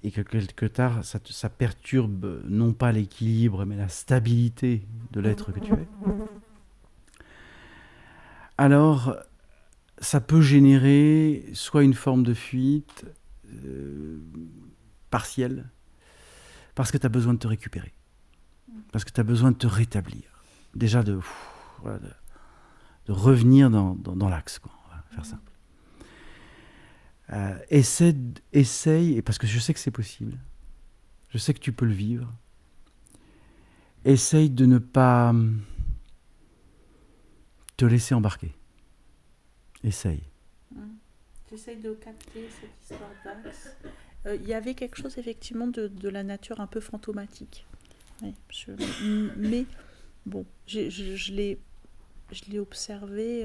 et que quelque part, ça perturbe non pas l'équilibre, mais la stabilité de l'être que tu es. Alors, ça peut générer soit une forme de fuite partielle, parce que tu as besoin de te récupérer, parce que tu as besoin de te rétablir. Déjà de revenir dans l'axe, quoi. On va faire simple. Essaye, et parce que je sais que c'est possible, je sais que tu peux le vivre, essaye de ne pas te laisser embarquer. Essaye. J'essaye de capter cette histoire d'axe. Il y avait quelque chose effectivement de la nature un peu fantomatique. Oui, mais bon, je l'ai observé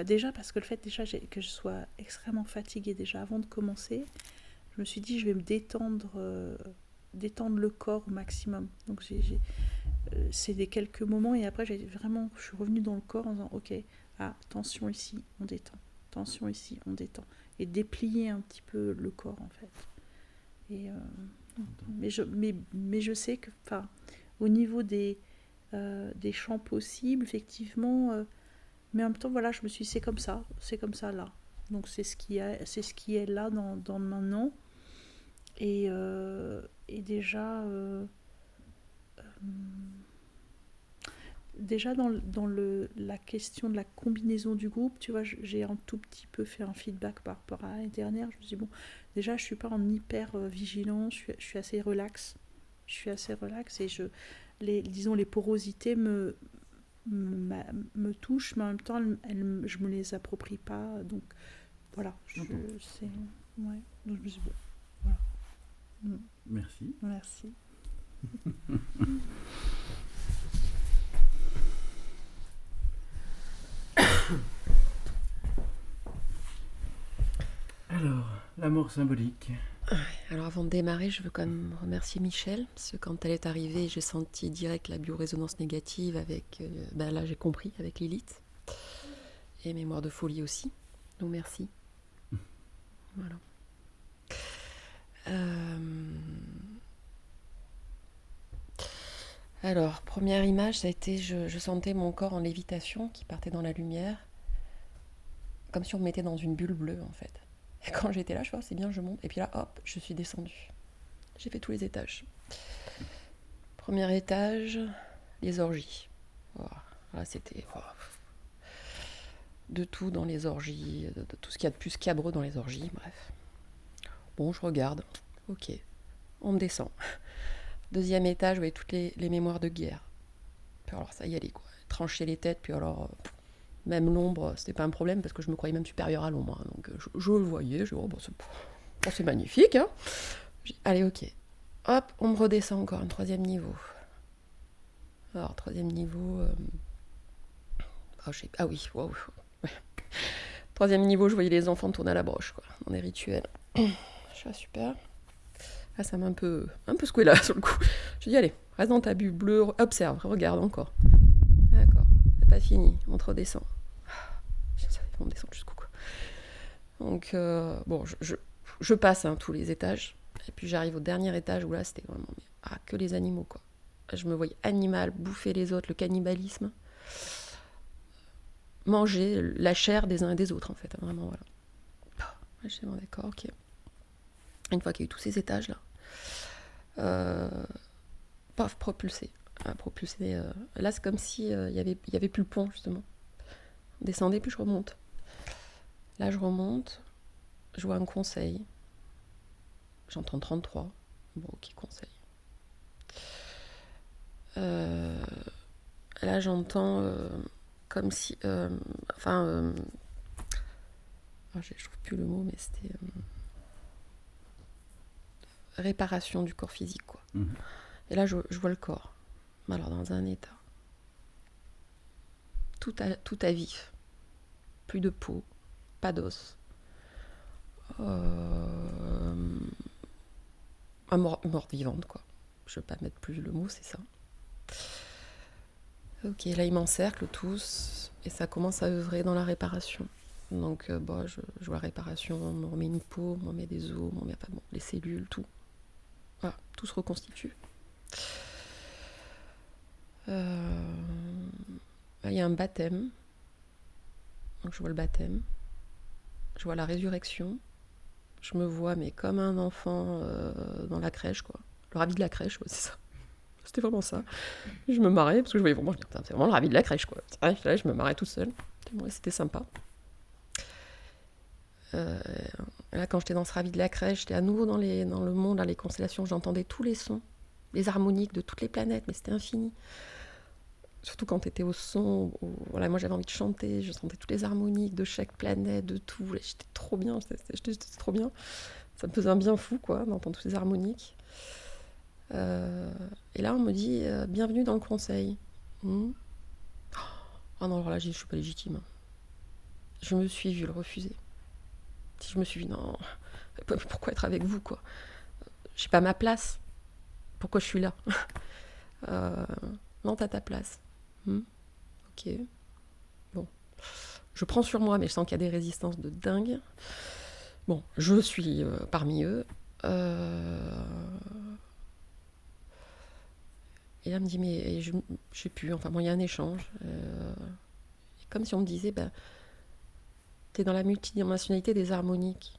déjà parce que le fait déjà que je sois extrêmement fatiguée déjà avant de commencer, je me suis dit je vais me détendre le corps au maximum. Donc c'est des quelques moments et après je suis revenue dans le corps en disant ok, tension ici, on détend, tension ici, on détend, et déplier un petit peu le corps en fait. Et mais je sais que au niveau des champs possibles, effectivement, mais en même temps, voilà, je me suis dit, c'est comme ça là. Donc c'est ce qui est là dans le maintenant. Et déjà dans la question de la combinaison du groupe, tu vois, j'ai un tout petit peu fait un feedback par rapport à l'année dernière. Je me suis dit, bon, déjà, je suis pas en hyper vigilance, je suis assez relax. Et disons, les porosités me touchent, mais en même temps, je me les approprie pas. Donc, voilà. Donc, je me suis dit, bon, voilà. Merci. Merci. Alors, la mort symbolique. Alors avant de démarrer, je veux quand même remercier Michel, parce que quand elle est arrivée, j'ai senti direct la biorésonance négative avec, là j'ai compris, avec Lilith, et mémoire de folie aussi, donc merci. Voilà. Alors, première image, ça a été, je sentais mon corps en lévitation qui partait dans la lumière, comme si on me mettait dans une bulle bleue en fait. Et quand j'étais là, je vois, c'est bien, je monte. Et puis là, hop, je suis descendue. J'ai fait tous les étages. Premier étage, les orgies. Voilà. Là, c'était de tout dans les orgies, de tout ce qu'il y a de plus scabreux dans les orgies, bref. Bon, je regarde. Ok, on me descend. Deuxième étage, vous voyez toutes les mémoires de guerre. Puis alors, ça y allait, quoi. Trancher les têtes, puis alors... Même l'ombre, c'était pas un problème parce que je me croyais même supérieure à l'ombre. Hein. Donc je le voyais, je dis, c'est magnifique. Hein. Allez, ok. Hop, on me redescend encore, un troisième niveau. Alors, troisième niveau... Ah oui, wow. Ouais. Troisième niveau, je voyais les enfants tourner à la broche, quoi, dans des rituels. Je suis super. Là, ça m'a un peu secoué là, sur le coup. Je dis, allez, reste dans ta bulle bleue, observe, regarde encore. D'accord, c'est pas fini, on te redescend. On descend jusqu'au coup. Donc, bon, je passe tous les étages. Et puis j'arrive au dernier étage où là, c'était vraiment que les animaux, quoi. Je me voyais animal, bouffer les autres, le cannibalisme. Manger la chair des uns et des autres, en fait. Vraiment, voilà. Je dis, bon, d'accord, ok. Une fois qu'il y a eu tous ces étages-là, paf, propulsé. Là, c'est comme si il y avait plus le pont, justement. On descendait, puis je remonte. Là, je remonte, je vois un conseil. J'entends 33. Bon, ok, conseil. Là, j'entends comme si... je trouve plus le mot, mais c'était... réparation du corps physique, quoi. Et là, je vois le corps. Alors, dans un état. Tout à vif. Plus de peau, pas d'os. Morte vivante, quoi. Je ne vais pas mettre plus le mot, c'est ça. Ok, là, ils m'encerclent tous, et ça commence à œuvrer dans la réparation. Donc, je vois la réparation, on me remet une peau, on me remet des os, on me remet les cellules, tout. Voilà, tout se reconstitue. Il y a un baptême. Donc, je vois le baptême. Je vois la résurrection. Je me vois, mais comme un enfant dans la crèche, quoi. Le ravi de la crèche, ouais, c'est ça. C'était vraiment ça. Je me marrais, parce que je voyais vraiment, c'est vraiment le ravi de la crèche, quoi. Là, je me marrais toute seule. C'était sympa. Là, quand j'étais dans ce ravi de la crèche, j'étais à nouveau dans le monde, dans les constellations, j'entendais tous les sons, les harmoniques de toutes les planètes, mais c'était infini. Surtout quand t'étais au son, voilà, moi j'avais envie de chanter, je sentais toutes les harmoniques de chaque planète, de tout. Là, j'étais trop bien, j'étais trop bien. Ça me faisait un bien fou, quoi, d'entendre toutes ces harmoniques. Et là, on me dit bienvenue dans le conseil. Oh non, alors là, je suis pas légitime. Je me suis vue le refuser. Je me suis dit non, pourquoi être avec vous, quoi? J'ai pas ma place. Pourquoi je suis là? Non, t'as ta place. Ok. Bon. Je prends sur moi, mais je sens qu'il y a des résistances de dingue. Bon, je suis parmi eux. Et là, elle me dit, mais je sais plus, enfin bon, il y a un échange. Comme si on me disait, t'es dans la multidimensionnalité des harmoniques.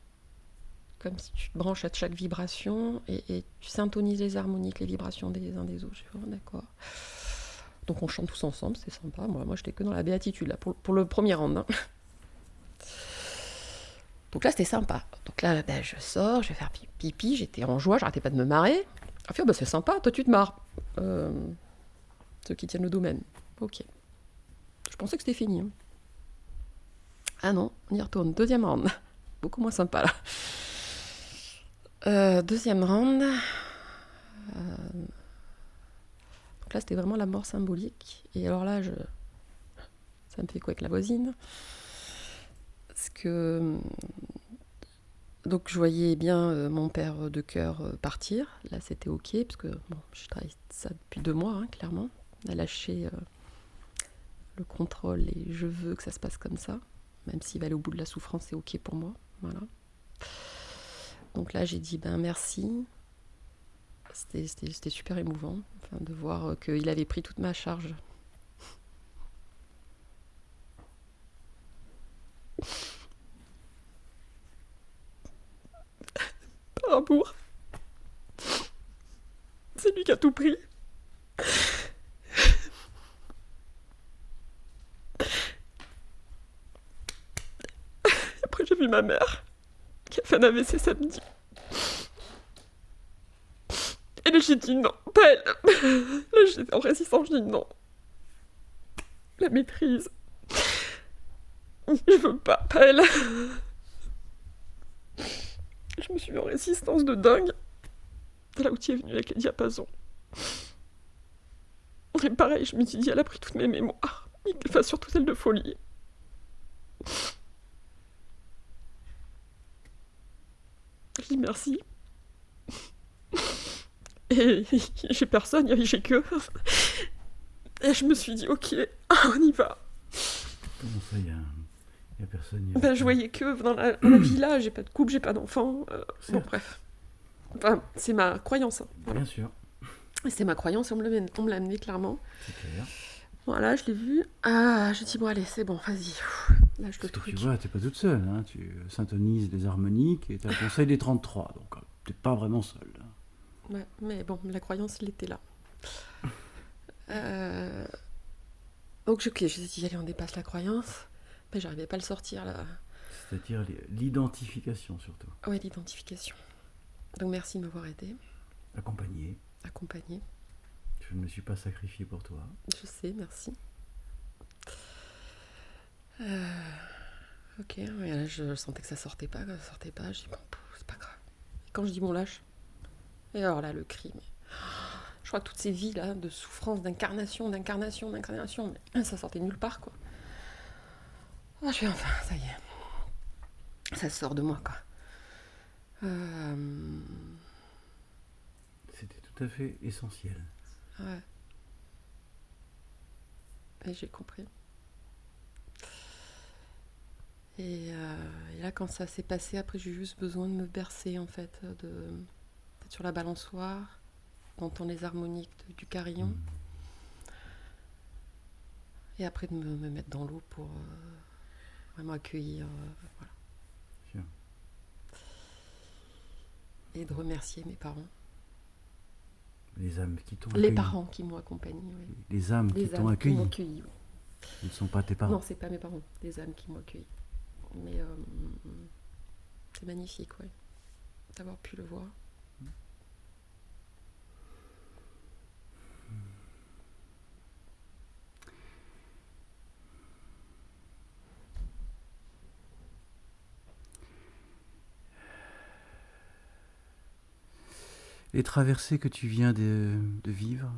Comme si tu te branches à chaque vibration et tu syntonises les harmoniques, les vibrations des uns des autres. Je fais, d'accord. Donc on chante tous ensemble, c'est sympa. Moi j'étais que dans la béatitude, là, pour le premier round. Hein. Donc là, c'était sympa. Donc là, je sors, je vais faire pipi, j'étais en joie, j'arrêtais pas de me marrer. Ah, c'est sympa, toi tu te marres. Ceux qui tiennent le domaine. Ok. Je pensais que c'était fini. Hein. Ah non, on y retourne. Deuxième round. Beaucoup moins sympa, là. Deuxième round. Donc là, c'était vraiment la mort symbolique. Et alors là, ça me fait quoi avec la voisine? Parce que... Donc je voyais bien mon père de cœur partir. Là, c'était ok, parce que je travaille ça depuis 2 mois, hein, clairement. On a lâché le contrôle et je veux que ça se passe comme ça. Même s'il va aller au bout de la souffrance, c'est ok pour moi. Voilà. Donc là, j'ai dit merci. C'était super émouvant, de voir qu'il avait pris toute ma charge. Par amour. C'est lui qui a tout pris. Après, j'ai vu ma mère qui a fait un AVC samedi. Et là, j'ai dit non, pas elle. Là, j'étais en résistance, je dis non. La maîtrise. Je veux pas elle. Je me suis mis en résistance de dingue. C'est là où tu es venu avec les diapasons. Et pareil, je me suis dit, elle a pris toutes mes mémoires. Enfin, surtout celle de folie. Je dis merci. Et j'ai personne, j'ai que. Et je me suis dit, ok, on y va. Comment ça, il y a personne Je voyais que dans la villa, j'ai pas de couple, j'ai pas d'enfant. Bon, bref. Enfin, c'est ma croyance. Hein. Bien sûr. C'est ma croyance et on me l'a amené clairement. C'est clair. Voilà, je l'ai vu. Ah, je dis, bon, allez, c'est bon, vas-y. lâche le Parce que truc. tu vois, t'es pas toute seule, hein. Tu syntonises les harmoniques et t'as le conseil des 33, donc t'es pas vraiment seule. Ouais, mais bon, la croyance, elle était là. Donc je dit, allez, on dépasse la croyance, mais j'arrivais pas à le sortir là. C'est-à-dire l'identification surtout. Ouais, l'identification. Donc merci de m'avoir aidé, Accompagné. accompagné. Je ne me suis pas sacrifié pour toi. Je sais, merci. Ok, et là je sentais que ça sortait pas, j'ai dit bon, c'est pas grave. Et quand je dis bon, lâche, et alors là le cri, mais je crois que toutes ces vies là de souffrance, d'incarnation, mais ça sortait nulle part quoi. Ah, je fais enfin, ça y est, ça sort de moi quoi. C'était tout à fait essentiel. Ouais. Et j'ai compris. Et là, quand ça s'est passé, après, j'ai juste besoin de me bercer, en fait, d'être sur la balançoire, d'entendre les harmoniques du carillon, et après de me mettre dans l'eau pour vraiment accueillir, voilà. Sûr. Et de remercier mes parents. Les âmes qui t'ont Les accueilli. parents qui m'ont accompagné, oui. Les âmes qui Les t'ont âmes qui m'ont accueilli. accueilli, oui. Ils ne sont pas tes parents. Non, c'est pas mes parents, les âmes qui m'ont accueilli. Mais c'est magnifique, ouais, d'avoir pu le voir. Les traversées que tu viens de vivre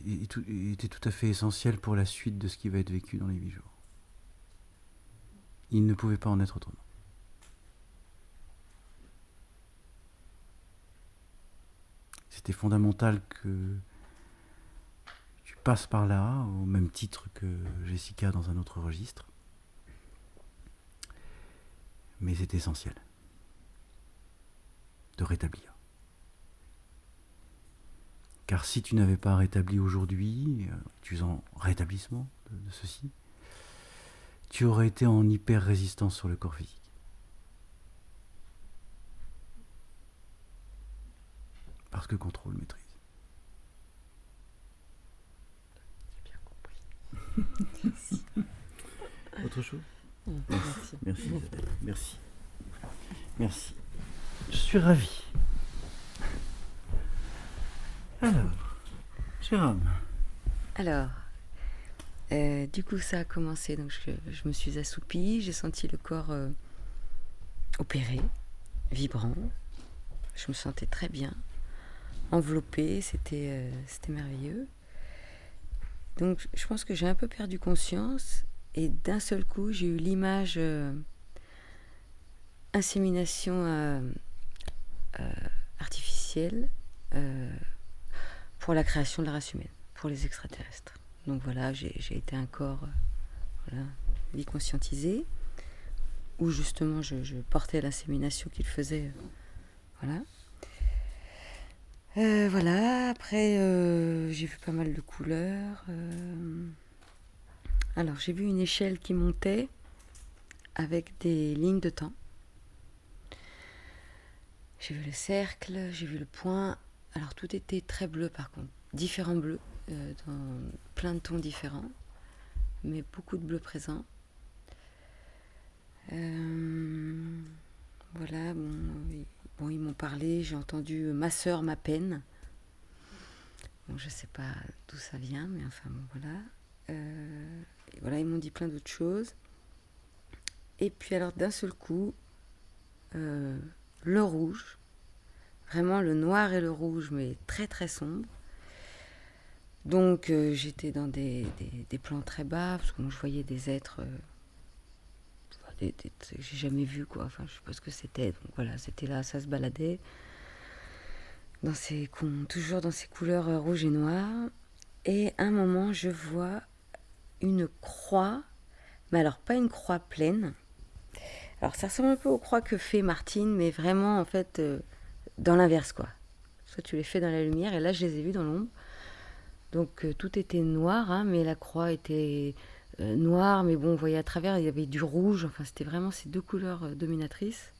étaient tout à fait essentielles pour la suite de ce qui va être vécu dans les 8 jours. Il ne pouvait pas en être autrement. C'était fondamental que tu passes par là, au même titre que Jessica dans un autre registre. Mais c'est essentiel de rétablir. Car si tu n'avais pas rétabli aujourd'hui, tu es en rétablissement de ceci, tu aurais été en hyper-résistance sur le corps physique. Parce que contrôle, maîtrise. J'ai bien compris. Merci. Autre chose ? Merci. Merci Isabelle, merci. Merci. Je suis ravi. Alors, Jérôme. Alors, du coup, ça a commencé. Donc, je me suis assoupie. J'ai senti le corps opéré, vibrant. Je me sentais très bien, enveloppée. C'était merveilleux. Donc, je pense que j'ai un peu perdu conscience. Et d'un seul coup, j'ai eu l'image insémination artificielle pour la création de la race humaine, pour les extraterrestres. Donc voilà, j'ai été un corps vie conscientisé, où justement je portais l'insémination qu'il faisait. Voilà, après j'ai vu pas mal de couleurs. Alors j'ai vu une échelle qui montait avec des lignes de temps. J'ai vu le cercle, j'ai vu le point. Alors tout était très bleu par contre, différents bleus, dans plein de tons différents, mais beaucoup de bleus présents. Voilà, bon, ils m'ont parlé, j'ai entendu « ma sœur, ma peine ». Bon, je sais pas d'où ça vient, mais enfin bon, voilà. Et voilà, ils m'ont dit plein d'autres choses. Et puis alors d'un seul coup, le rouge, vraiment le noir et le rouge, mais très très sombre. Donc j'étais dans des plans très bas, parce que moi je voyais des êtres que j'ai jamais vus, quoi. Enfin, je sais pas ce que c'était. Donc voilà, c'était là, ça se baladait. Toujours dans ces couleurs rouge et noir. Et à un moment, je vois une croix, mais alors pas une croix pleine. Alors ça ressemble un peu aux croix que fait Martine, mais vraiment en fait dans l'inverse, quoi. Soit tu les fais dans la lumière, et là je les ai vues dans l'ombre. Donc tout était noir, hein, mais la croix était noire, mais bon, on voyait à travers, il y avait du rouge, enfin c'était vraiment ces deux couleurs dominatrices.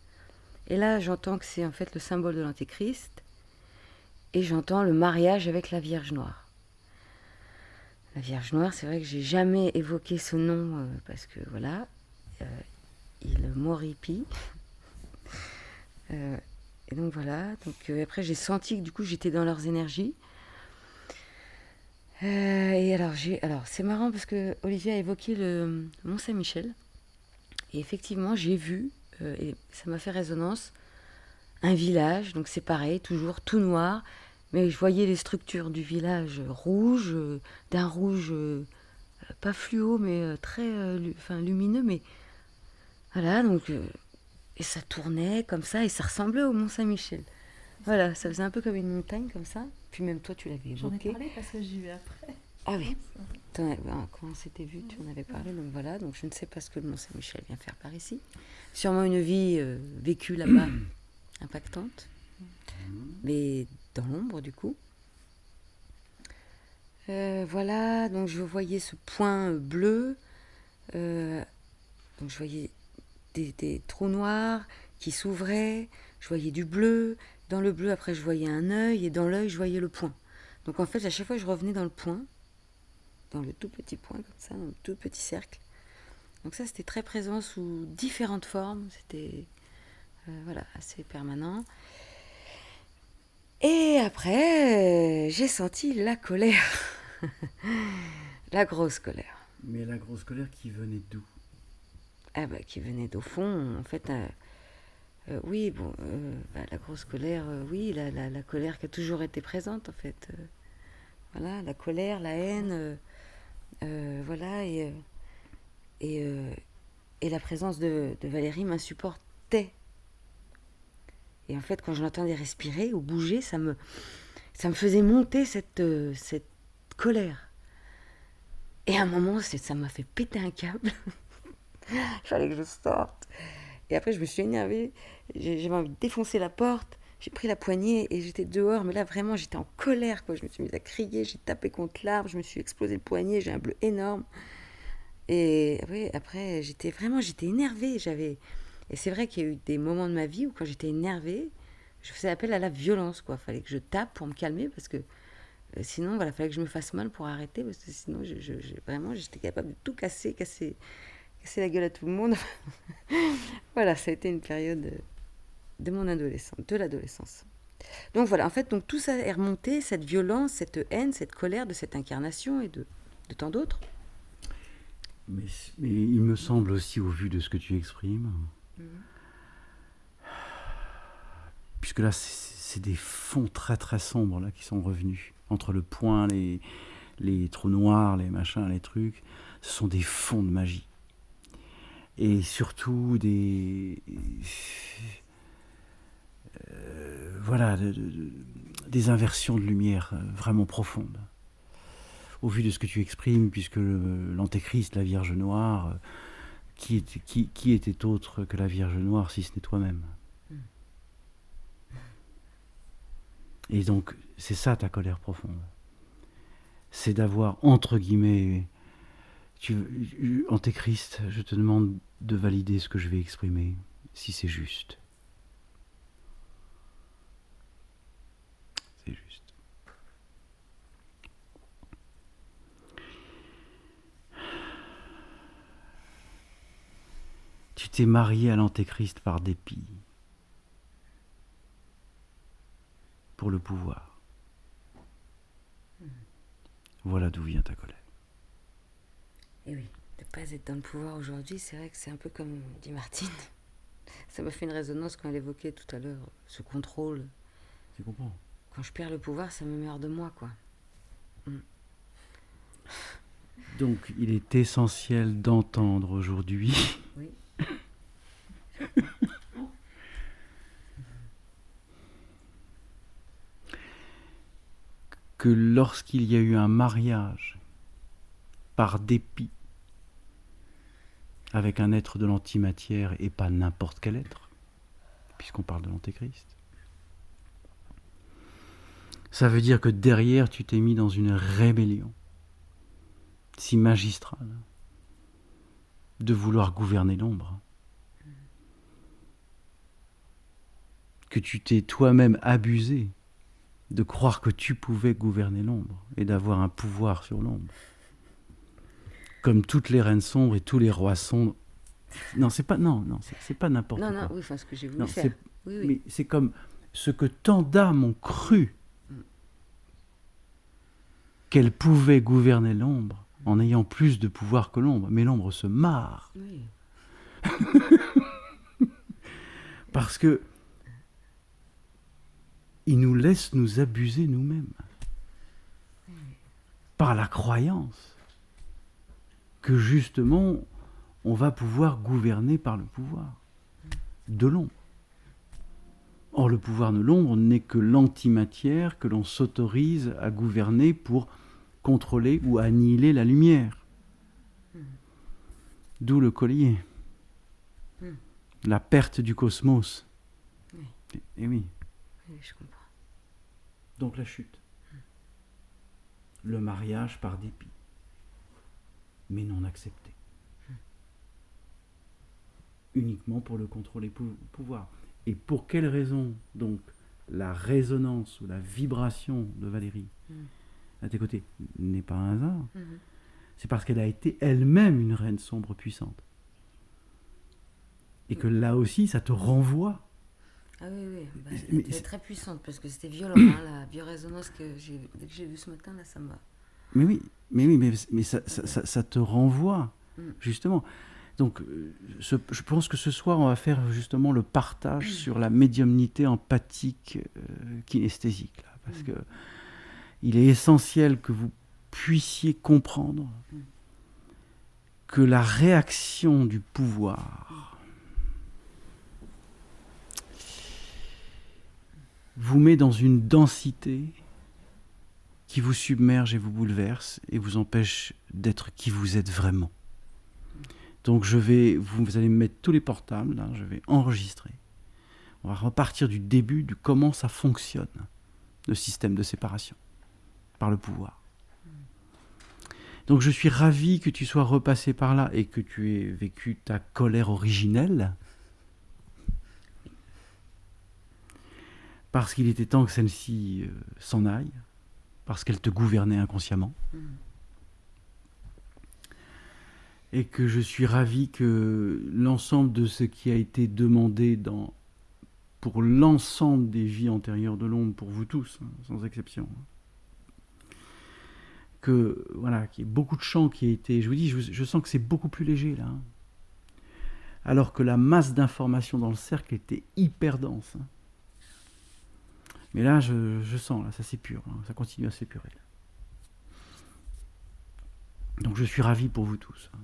Et là, j'entends que c'est en fait le symbole de l'Antéchrist, et j'entends le mariage avec la Vierge Noire. La Vierge Noire, c'est vrai que j'ai jamais évoqué ce nom, parce que voilà, il m'horripile. Et donc voilà, donc après j'ai senti que du coup j'étais dans leurs énergies. Et alors c'est marrant parce que Olivier a évoqué le Mont Saint-Michel. Et effectivement j'ai vu, et ça m'a fait résonance, un village, donc c'est pareil, toujours tout noir, mais je voyais les structures du village rouge, d'un rouge pas fluo, mais très lumineux, mais voilà, donc et ça tournait comme ça, et ça ressemblait au Mont Saint-Michel. Voilà, ça faisait un peu comme une montagne comme ça. Puis même toi, tu l'avais évoqué. J'en ai parlé parce que j'y vais après. Ah oui. Quand on s'était vu, tu en avais parlé. Donc voilà, donc je ne sais pas ce que le Mont Saint-Michel vient faire par ici. Sûrement une vie vécue là-bas, impactante, mais dans l'ombre du coup. Voilà, donc je voyais ce point bleu. Donc je voyais des trous noirs qui s'ouvraient. Je voyais du bleu. Dans le bleu, après, je voyais un œil, et dans l'œil, je voyais le point. Donc, en fait, à chaque fois, je revenais dans le point, dans le tout petit point, comme ça, dans le tout petit cercle. Donc ça, c'était très présent sous différentes formes. C'était, voilà, assez permanent. Et après, j'ai senti la colère. La grosse colère. Mais la grosse colère qui venait d'où? Ah bah, qui venait d'au fond, en fait... oui, bon, la grosse colère, oui, la colère qui a toujours été présente, en fait. Voilà, la colère, la haine, voilà, et la présence de Valérie m'insupportait. Et en fait, quand je l'entendais respirer ou bouger, ça me faisait monter cette colère. Et à un moment, ça m'a fait péter un câble. Il fallait que je sorte. Et après, je me suis énervée, j'avais envie de défoncer la porte, j'ai pris la poignée et j'étais dehors, mais là, vraiment, j'étais en colère, quoi. Je me suis mise à crier, j'ai tapé contre l'arbre, je me suis explosé le poignet, j'ai un bleu énorme. Et oui, après, j'étais énervée, Et c'est vrai qu'il y a eu des moments de ma vie où, quand j'étais énervée, je faisais appel à la violence, quoi. Fallait que je tape pour me calmer, parce que sinon, voilà, fallait que je me fasse mal pour arrêter, parce que sinon, vraiment, j'étais capable de tout casser la gueule à tout le monde. Voilà, ça a été une période de l'adolescence. Donc voilà, en fait, donc tout ça est remonté, cette violence, cette haine, cette colère de cette incarnation et de tant d'autres. Mais il me semble aussi, au vu de ce que tu exprimes, puisque là, c'est des fonds très très sombres là, qui sont revenus, entre le point, les trous noirs, les machins, les trucs, ce sont des fonds de magie. Et surtout voilà, des inversions de lumière vraiment profondes. Au vu de ce que tu exprimes, puisque l'Antéchrist, la Vierge Noire, qui était autre que la Vierge Noire si ce n'est toi-même? Et donc, c'est ça ta colère profonde. C'est d'avoir, entre guillemets... Antéchrist, je te demande de valider ce que je vais exprimer, si c'est juste. C'est juste. Tu t'es marié à l'Antéchrist par dépit, pour le pouvoir. Voilà d'où vient ta colère. Et oui, de ne pas être dans le pouvoir aujourd'hui, c'est vrai que c'est un peu comme dit Martine. Ça m'a fait une résonance quand elle évoquait tout à l'heure ce contrôle. Tu comprends? Quand je perds le pouvoir, ça me meurt de moi, quoi. Donc, il est essentiel d'entendre aujourd'hui oui. que lorsqu'il y a eu un mariage par dépit avec un être de l'antimatière et pas n'importe quel être, puisqu'on parle de l'Antéchrist, Ça veut dire que derrière, tu t'es mis dans une rébellion si magistrale de vouloir gouverner l'ombre. Que tu t'es toi-même abusé de croire que tu pouvais gouverner l'ombre et d'avoir un pouvoir sur l'ombre. Comme toutes les reines sombres et tous les rois sombres. Non, c'est pas n'importe quoi. Non, oui, enfin, ce que j'ai voulu Non, faire. Oui. Mais c'est comme ce que tant d'âmes ont cru qu'elles pouvaient gouverner l'ombre en ayant plus de pouvoir que l'ombre. Mais l'ombre se marre. Oui. Parce que il nous laisse nous abuser nous-mêmes par la croyance que justement on va pouvoir gouverner par le pouvoir de l'ombre. Or le pouvoir de l'ombre n'est que l'antimatière que l'on s'autorise à gouverner pour contrôler ou annihiler la lumière. D'où le collier. La perte du cosmos. Oui. Et oui. Oui, je comprends. Donc la chute. Le mariage par dépit. Mais non accepté. Uniquement pour le contrôle et pouvoir. Et pour quelle raison, donc, la résonance ou la vibration de Valérie à tes côtés n'est pas un hasard. C'est parce qu'elle a été elle-même une reine sombre puissante. Et que là aussi, ça te renvoie. Ah oui. Bah, Mais elle était c'est- très puissante parce que c'était violent. Hein, la biorésonance dès que j'ai vu ce matin, là, ça m'a... Mais ça te renvoie, justement. Donc, je pense que ce soir, on va faire justement le partage sur la médiumnité empathique kinesthésique. Là, parce que il est essentiel que vous puissiez comprendre que la réaction du pouvoir vous met dans une densité qui vous submerge et vous bouleverse et vous empêche d'être qui vous êtes vraiment. Donc vous allez me mettre tous les portables, là, je vais enregistrer. On va repartir du début, du comment ça fonctionne, le système de séparation, par le pouvoir. Donc je suis ravi que tu sois repassé par là et que tu aies vécu ta colère originelle, parce qu'il était temps que celle-ci s'en aille, parce qu'elle te gouvernait inconsciemment. Et que je suis ravi que l'ensemble de ce qui a été demandé pour l'ensemble des vies antérieures de l'ombre, pour vous tous, hein, sans exception, que voilà, qu'il y ait beaucoup de champs qui aient été... Je vous dis, je sens que c'est beaucoup plus léger, là. Hein. Alors que la masse d'informations dans le cercle était hyper dense. Hein. Mais là, je sens, là, ça s'épure, hein, ça continue à s'épurer. Là. Donc je suis ravi pour vous tous. Hein,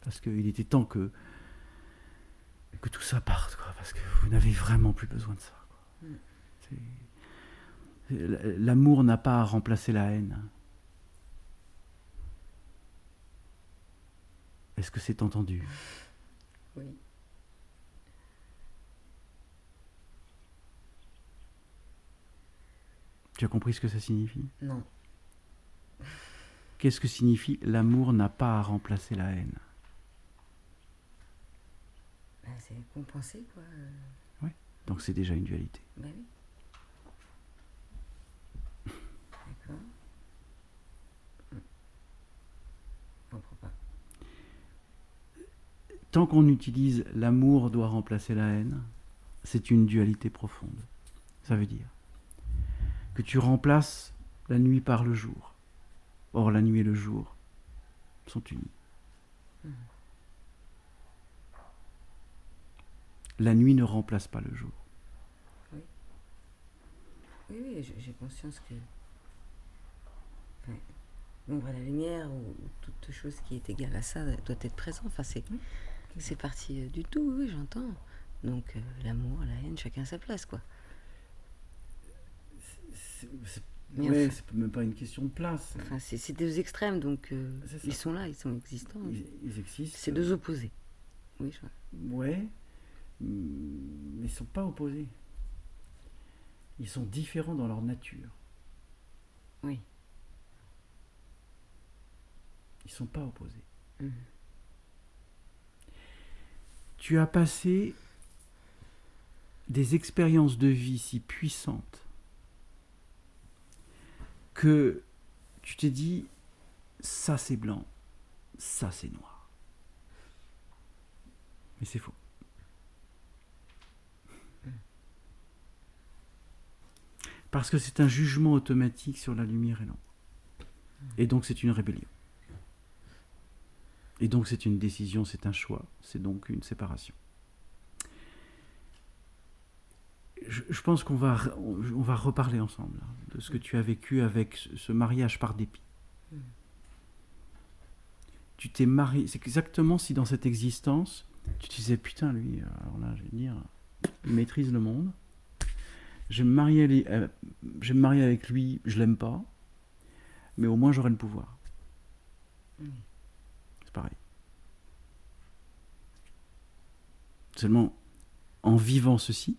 parce qu'il était temps que tout ça parte, quoi, parce que vous n'avez vraiment plus besoin de ça. Quoi. L'amour n'a pas à remplacer la haine. Est-ce que c'est entendu ? Oui. Tu as compris ce que ça signifie ? Non. Qu'est-ce que signifie l'amour n'a pas à remplacer la haine ? Bah, c'est compenser, quoi. Oui. Donc c'est déjà une dualité. Bah oui. D'accord. Je comprends pas. Tant qu'on utilise l'amour doit remplacer la haine, c'est une dualité profonde. Ça veut dire que tu remplaces la nuit par le jour. Or, la nuit et le jour sont unis. La nuit ne remplace pas le jour. Oui, j'ai conscience que l'ombre et la lumière, ou toute chose qui est égale à ça, doit être présent. Enfin, c'est parti du tout, oui, j'entends. Donc, l'amour, la haine, chacun à sa place, quoi. Ouais, c'est même pas une question de place. Enfin, c'est deux extrêmes, donc ils sont là, ils sont existants. Ils existent. C'est deux opposés. Oui, ouais, mais ils sont pas opposés. Ils sont différents dans leur nature. Oui. Ils ne sont pas opposés. Mhm. Tu as passé des expériences de vie si puissantes que tu t'es dit, ça c'est blanc, ça c'est noir. Mais c'est faux. Parce que c'est un jugement automatique sur la lumière et l'ombre. Et donc c'est une rébellion. Et donc c'est une décision, c'est un choix, c'est donc une séparation. Je pense qu'on va reparler ensemble de ce que tu as vécu avec ce mariage par dépit. Tu t'es marié, c'est exactement si dans cette existence, tu te disais, putain, lui, alors là, je vais dire, il maîtrise le monde. Je vais me marier avec lui, je l'aime pas, mais au moins j'aurai le pouvoir. C'est pareil. Seulement, en vivant ceci,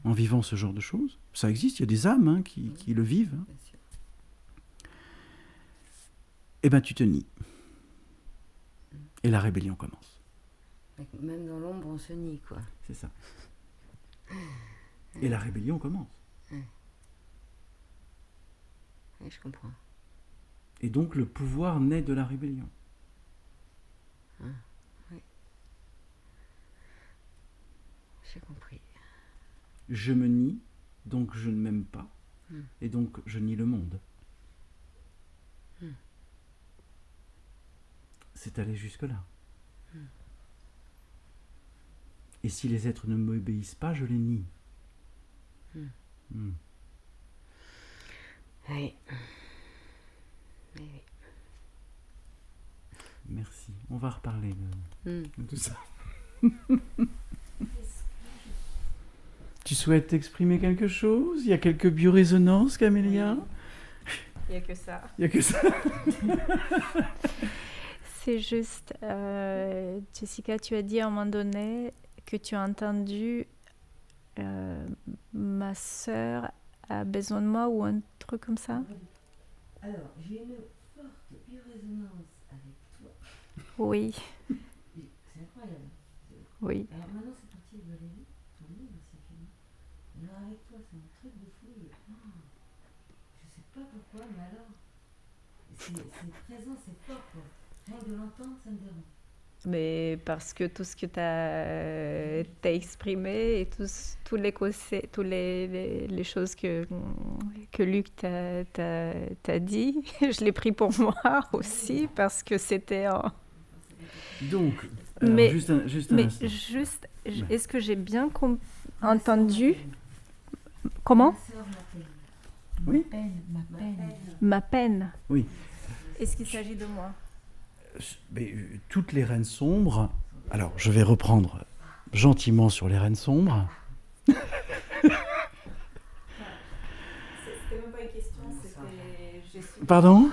en vivant ce genre de choses, ça existe, il y a des âmes qui le vivent. Eh bien, tu te nies. Et la rébellion commence. Même dans l'ombre, on se nie, quoi. C'est ça. Et la rébellion commence. Oui, je comprends. Et donc, le pouvoir naît de la rébellion. Oui. J'ai compris. Je me nie, donc je ne m'aime pas. Et donc, je nie le monde. C'est allé jusque-là. Et si les êtres ne m'obéissent pas, je les nie. Oui. Oui. Merci. On va reparler de tout ça. Tu souhaites exprimer quelque chose? Il y a quelques biorésonances, Camélia? Il n'y a que ça. Il n'y a que ça. C'est juste, Jessica, tu as dit à un moment donné que tu as entendu ma sœur a besoin de moi ou un truc comme ça. Alors, j'ai une forte biorésonance avec toi. Oui. C'est incroyable. Oui. Alors maintenant, c'est parti de aller vite. Ton livre, c'est fini. Alors avec toi, c'est un truc de fou. Je sais pas pourquoi, mais alors, c'est présent, c'est fort, quoi. Rien que de l'entendre, ça me dérange. Mais parce que tout ce que tu as exprimé et toutes les choses que Luc t'a dit, je l'ai pris pour moi aussi parce que c'était... Donc, mais juste un instant. Est-ce que j'ai bien entendu? Comment? Oui. Ma peine. Oui. Est-ce qu'il s'agit de moi? Mais, toutes les reines sombres... Alors, je vais reprendre gentiment sur les reines sombres. C'était même pas une question, c'était... Pardon?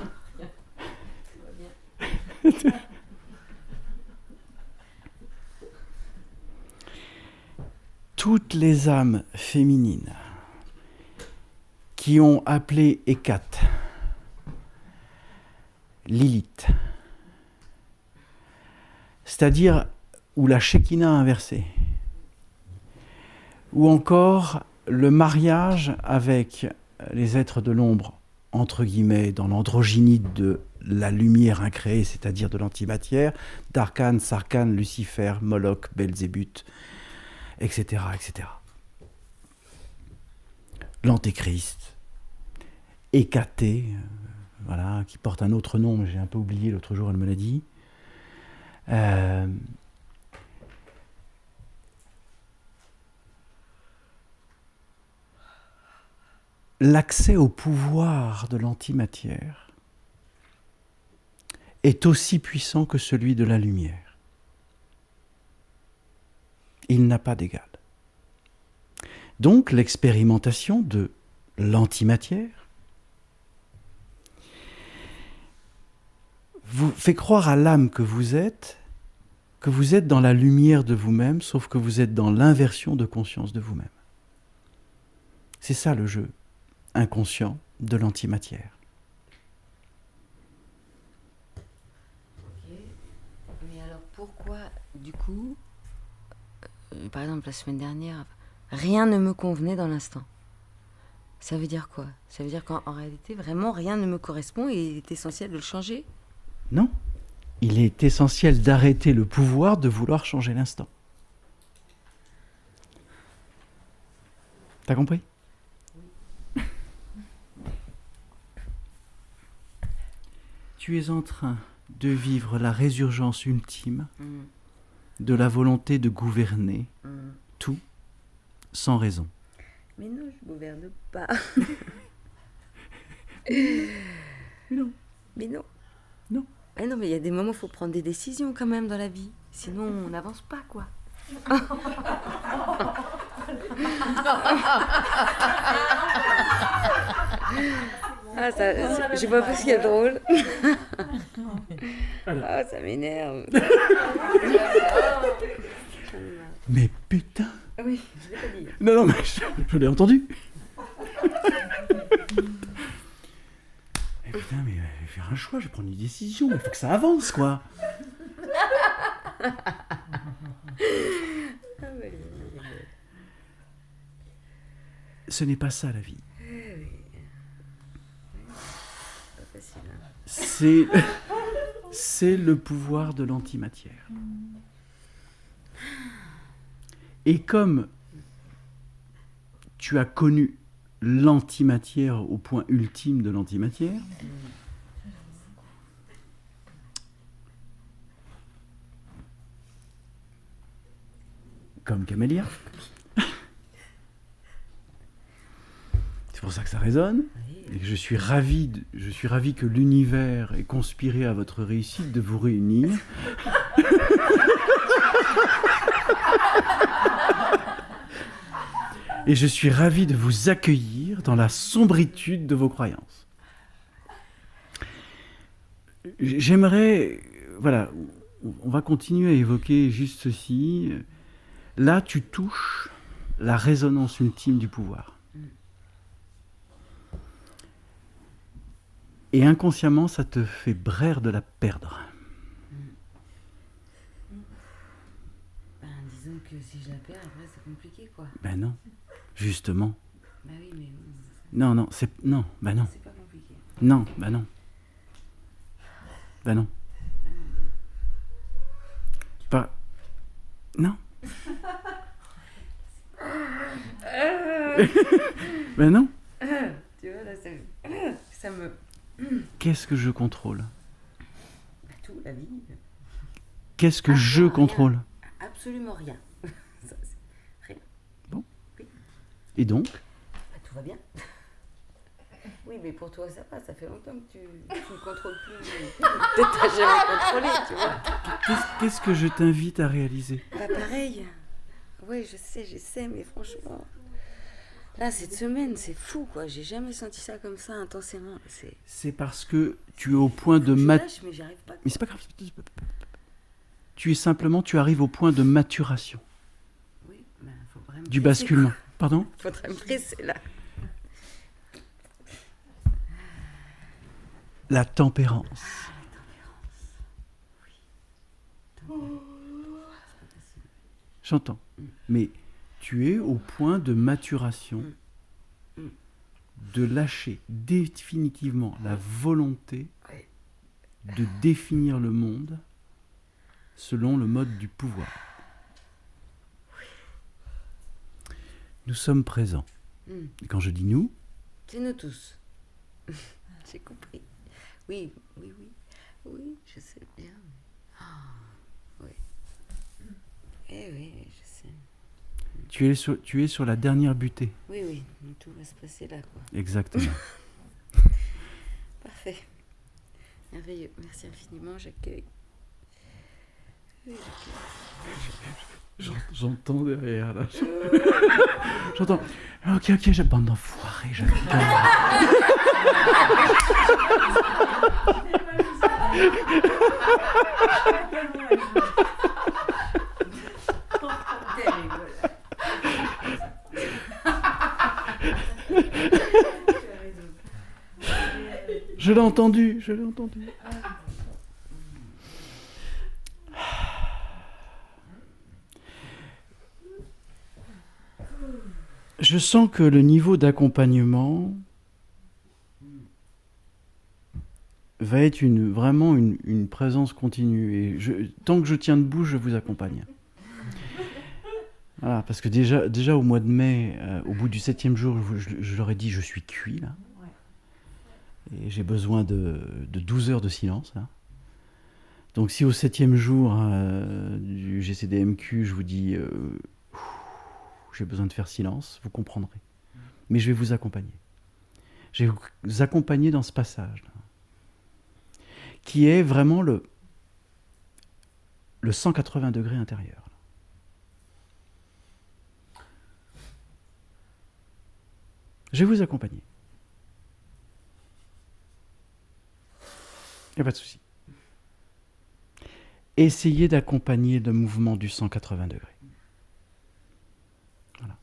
Toutes les âmes féminines qui ont appelé Hécate, Lilith, c'est-à-dire ou la Shekinah inversée, ou encore le mariage avec les êtres de l'ombre, entre guillemets, dans l'androgynie de la lumière incréée, c'est-à-dire de l'antimatière, d'Arcane, Sarkane, Lucifer, Moloch, Belzébuth, etc., etc. L'antéchrist, Hécaté, voilà, qui porte un autre nom, mais j'ai un peu oublié, l'autre jour elle me l'a dit. L'accès au pouvoir de l'antimatière est aussi puissant que celui de la lumière. Il n'a pas d'égal. Donc l'expérimentation de l'antimatière vous fait croire à l'âme que vous êtes dans la lumière de vous-même, sauf que vous êtes dans l'inversion de conscience de vous-même. C'est ça le jeu inconscient de l'antimatière. Ok. Mais alors pourquoi, du coup, par exemple la semaine dernière, rien ne me convenait dans l'instant? Ça veut dire quoi? Ça veut dire qu'en réalité, vraiment, rien ne me correspond et il est essentiel de le changer? Non, il est essentiel d'arrêter le pouvoir de vouloir changer l'instant. T'as compris? Tu es en train de vivre la résurgence ultime de la volonté de gouverner tout sans raison. Mais non, je gouverne pas. Non. Mais non. Non. Ah non, mais il y a des moments où il faut prendre des décisions quand même dans la vie. Sinon, on n'avance pas, quoi. Ah, ça, je vois pas ce qu'il y a de drôle. Ah, ça m'énerve. Mais putain! Oui, je l'ai pas dit. Non, mais je l'ai entendu. Mais putain, mais je vais faire un choix, je vais prendre une décision, il faut que ça avance, quoi. Ce n'est pas ça la vie. C'est le pouvoir de l'antimatière. Et comme tu as connu l'antimatière au point ultime de l'antimatière, comme Camélia, c'est pour ça que ça résonne, et que je suis ravi que l'univers ait conspiré à votre réussite de vous réunir. Et je suis ravi de vous accueillir dans la sombritude de vos croyances. J'aimerais... Voilà, on va continuer à évoquer juste ceci. Là, tu touches la résonance ultime du pouvoir. Et inconsciemment, ça te fait braire de la perdre. Ben, disons que si je la perds, après, c'est compliqué, quoi. Ben non. Justement. Bah oui, mais... Non, c'est... Non, bah non. C'est pas compliqué. Non, bah non. Bah non. Pas... Non. Ben non. Tu vois, là, ça me... Qu'est-ce que je contrôle? Bah, tout, la vie. Qu'est-ce que je contrôle? Rien. Absolument rien. Ça, rien. Bon. Oui. Et donc? Bah, tout va bien. Oui, mais pour toi, ça va. Ça fait longtemps que tu ne contrôles plus. Peut-être t'as jamais contrôlé, tu vois. Qu'est-ce que je t'invite à réaliser? Bah, pareil. Ouais, je sais, mais franchement... Là, cette semaine, c'est fou, quoi. J'ai jamais senti ça comme ça, intensément. C'est parce que tu es au point de... Mais j'y arrive pas. Mais c'est pas grave. Tu arrives au point de maturation. Oui, ben, faudrait me du presser, basculement. quoi. Pardon? Faudrait me presser, là. La tempérance. J'entends. Mais tu es au point de maturation de lâcher définitivement la volonté de définir le monde selon le mode du pouvoir. Nous sommes présents. Et quand je dis nous, c'est nous tous. J'ai compris. Oui, je sais bien. Oui. Eh oui, je sais. tu es sur la dernière butée. Oui, donc tout va se passer là, quoi. Exactement. Parfait. Merveilleux. Merci infiniment, j'accueille. Oui, J'entends derrière, là. J'entends. Ok, j'ai bande d'enfoirés, j'adore. Je l'ai entendu, je l'ai entendu. Je sens que le niveau d'accompagnement va être vraiment une présence continue. Et tant que je tiens debout, je vous accompagne. Voilà, parce que déjà au mois de mai, au bout du 7e jour, je leur ai dit je suis cuit là. Et j'ai besoin de 12 heures de silence. Là. Donc si au 7e jour du GCDMQ, je vous dis j'ai besoin de faire silence, vous comprendrez. Mais je vais vous accompagner. Je vais vous accompagner dans ce passage là, qui est vraiment le 180 degrés intérieur. Je vais vous accompagner. Il n'y a pas de souci. Essayez d'accompagner le mouvement du 180 degrés. Voilà.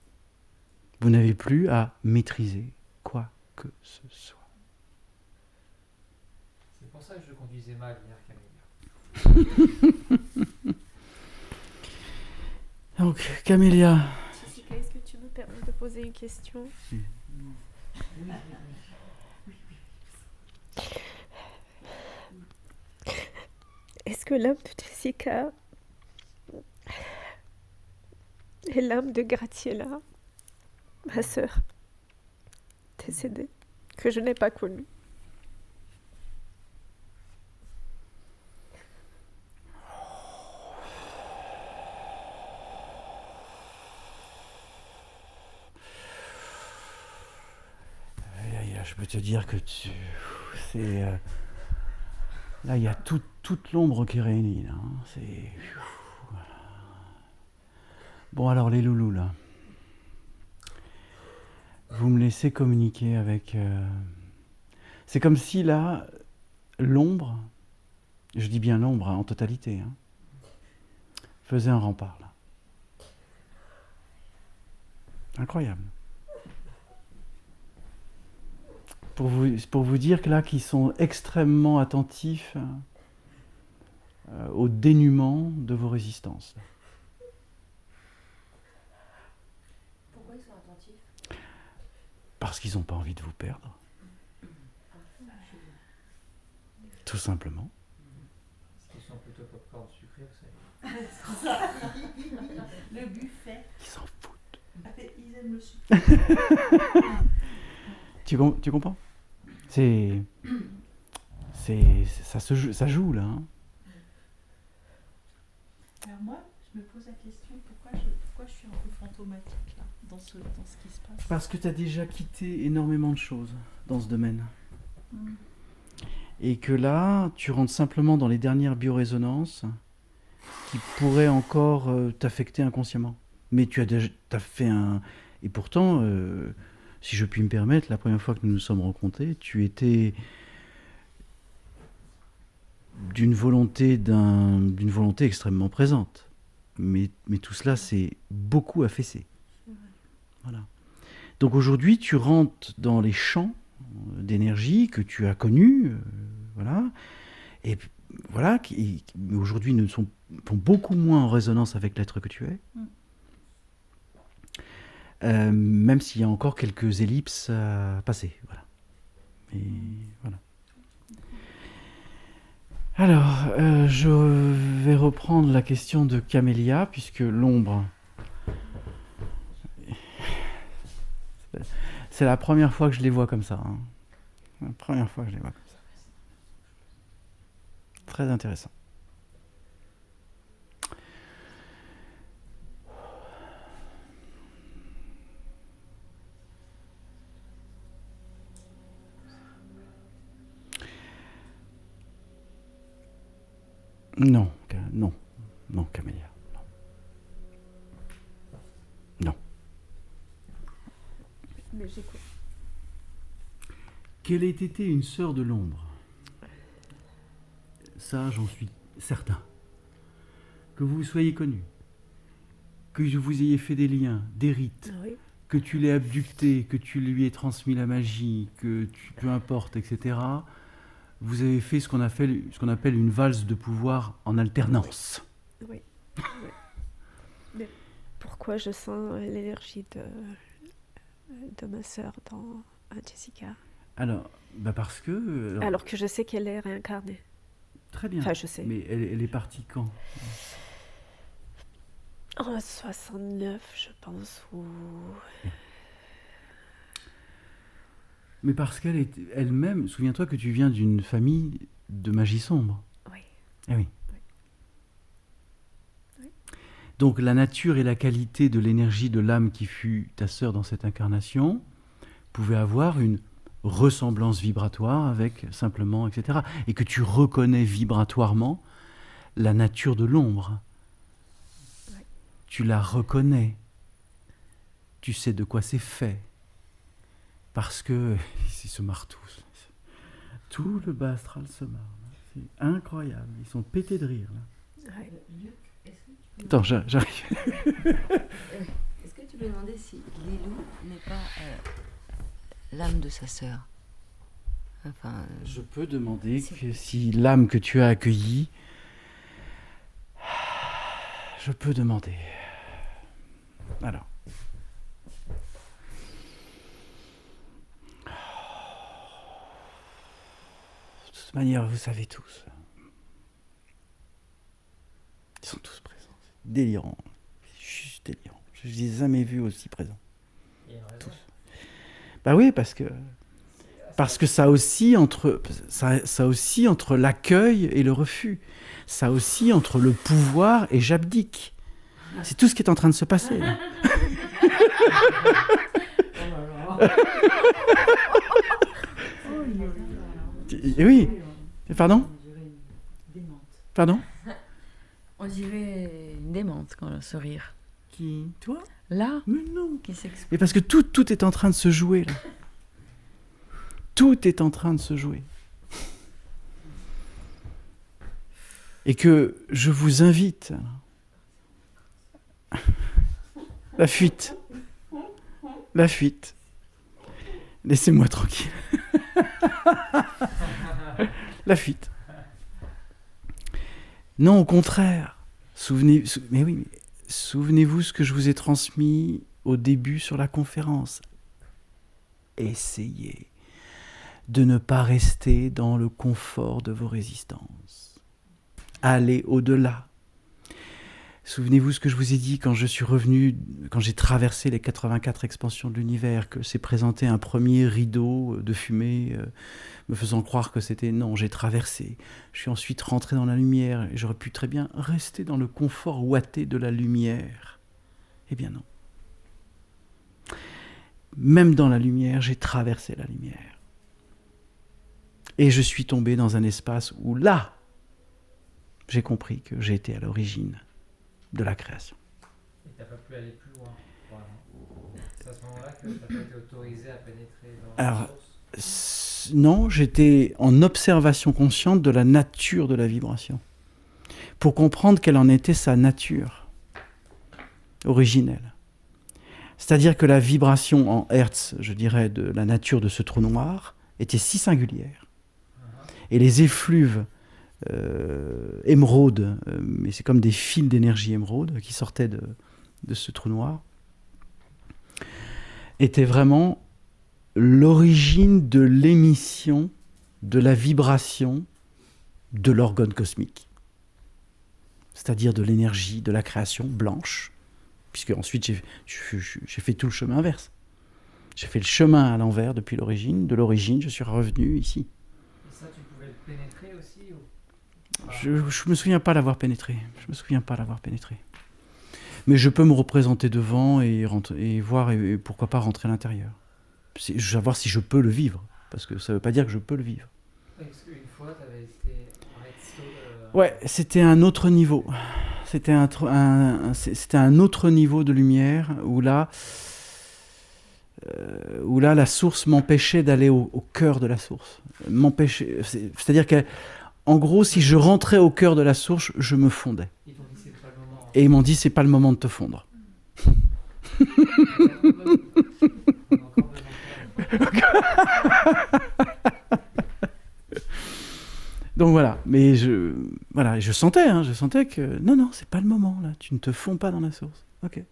Vous n'avez plus à maîtriser quoi que ce soit. C'est pour ça que je conduisais mal hier, Camélia. Donc, Camélia. Jessica, est-ce que tu me permets de poser une question? Est-ce que l'âme de Jessica est l'âme de Graciela, ma sœur, décédée, que je n'ai pas connue? Je peux te dire que c'est là il y a toute l'ombre qui est réunie là, hein. C'est bon. Alors les loulous là, vous me laissez communiquer avec c'est comme si là l'ombre, je dis bien l'ombre en totalité, hein, faisait un rempart là. Incroyable. Pour vous dire que là, qu'ils sont extrêmement attentifs au dénuement de vos résistances. Pourquoi ils sont attentifs? Parce qu'ils n'ont pas envie de vous perdre. Tout simplement. Parce qu'ils sont plutôt popcorn sucré, vous savez. Le buffet. Ils s'en foutent. Ils aiment le sucre. Tu comprends? Ça joue là. Hein. Alors moi, je me pose la question, pourquoi je suis un peu fantomatique là, dans ce qui se passe? Parce que tu as déjà quitté énormément de choses dans ce domaine. Et que là, tu rentres simplement dans les dernières biorésonances qui pourraient encore t'affecter inconsciemment. Mais tu as fait un... Et pourtant... si je puis me permettre, la première fois que nous nous sommes rencontrés, tu étais d'une volonté extrêmement présente. Mais tout cela s'est beaucoup affaissé. Voilà. Donc aujourd'hui, tu rentres dans les champs d'énergie que tu as connus, voilà, et voilà, qui aujourd'hui font beaucoup moins en résonance avec l'être que tu es. Même s'il y a encore quelques ellipses à passer. Voilà. Et voilà. Alors, je vais reprendre la question de Camélia, puisque l'ombre... C'est la première fois que je les vois comme ça. Hein. La première fois que je les vois comme ça. Très intéressant. Non, Camélia. Non. Mais j'écoute. Quelle ait été une sœur de l'ombre? Ça, j'en suis certain. Que vous soyez connu, que vous ayez fait des liens, des rites, Oui. que tu l'aies abducté, que tu lui aies transmis la magie, peu importe, etc. vous avez fait ce qu'on appelle une valse de pouvoir en alternance. Oui. Mais pourquoi je sens l'énergie de ma sœur dans Jessica? Alors, parce que... Alors que je sais qu'elle est réincarnée. Très bien. Enfin, je sais. Mais elle est partie quand? En 69, je pense, ou... Mais parce qu'elle est elle-même... Souviens-toi que tu viens d'une famille de magie sombre. Oui. Ah oui. Oui. Donc la nature et la qualité de l'énergie de l'âme qui fut ta sœur dans cette incarnation pouvaient avoir une ressemblance vibratoire avec simplement, etc. Et que tu reconnais vibratoirement la nature de l'ombre. Oui. Tu la reconnais. Tu sais de quoi c'est fait. Parce que, ils se marrent tous. Tout le bas astral se marre. C'est incroyable. Ils sont pétés de rire. Là. Ouais. Attends, j'arrive. Est-ce que tu peux demander si Lilou n'est pas l'âme de sa sœur? Enfin, Je peux demander que si l'âme que tu as accueillie, je peux demander. Alors. De toute manière, vous savez tous. Ils sont tous présents. C'est délirant. C'est juste délirant. Je ne les ai jamais vus aussi présents. Tous. Bah oui, parce que ça oscille entre l'accueil et le refus. Ça oscille entre le pouvoir et j'abdique. C'est tout ce qui est en train de se passer. Là. Oui. Pardon? Pardon? on dirait une démente quand ce rire. Qui? Toi? Là? Mais non. Qui s'exprime. Mais parce que tout est en train de se jouer là. Tout est en train de se jouer. Et que je vous invite la fuite. La fuite. Laissez-moi tranquille. La fuite. Non, au contraire. Souvenez-vous ce que je vous ai transmis au début sur la conférence. Essayez de ne pas rester dans le confort de vos résistances. Allez au-delà. Souvenez-vous ce que je vous ai dit quand je suis revenu, quand j'ai traversé les 84 expansions de l'univers, que s'est présenté un premier rideau de fumée, me faisant croire que c'était... Non, j'ai traversé. Je suis ensuite rentré dans la lumière et j'aurais pu très bien rester dans le confort ouaté de la lumière. Eh bien non. Même dans la lumière, j'ai traversé la lumière. Et je suis tombé dans un espace où là, j'ai compris que j'étais à l'origine de la création. Et tu n'as pas pu aller plus loin. C'est à ce moment-là que tu n'as pas été autorisé à pénétrer dans la source. Non, j'étais en observation consciente de la nature de la vibration. Pour comprendre quelle en était sa nature originelle. C'est-à-dire que la vibration en hertz, je dirais, de la nature de ce trou noir, était si singulière. Et les effluves émeraude, mais c'est comme des fils d'énergie émeraude qui sortaient de ce trou noir, était vraiment l'origine de l'émission de la vibration de l'orgone cosmique, c'est-à-dire de l'énergie de la création blanche, puisque ensuite j'ai fait tout le chemin inverse. J'ai fait le chemin à l'envers depuis l'origine, de l'origine je suis revenu ici. Et ça, tu pouvais le pénétrer aussi ou... Je me souviens pas l'avoir pénétré. Mais je peux me représenter devant et voir et pourquoi pas rentrer à l'intérieur. Je veux voir si je peux le vivre, parce que ça veut pas dire que je peux le vivre. Parce qu'une fois, tu avais été Ouais, c'était un autre niveau. C'était un autre niveau de lumière où là la source m'empêchait d'aller au cœur de la source. C'est-à-dire que en gros, si je rentrais au cœur de la source, je me fondais. Et ils m'ont dit, c'est pas le moment de te fondre. Mais je sentais que non, c'est pas le moment là. Tu ne te fonds pas dans la source. Ok.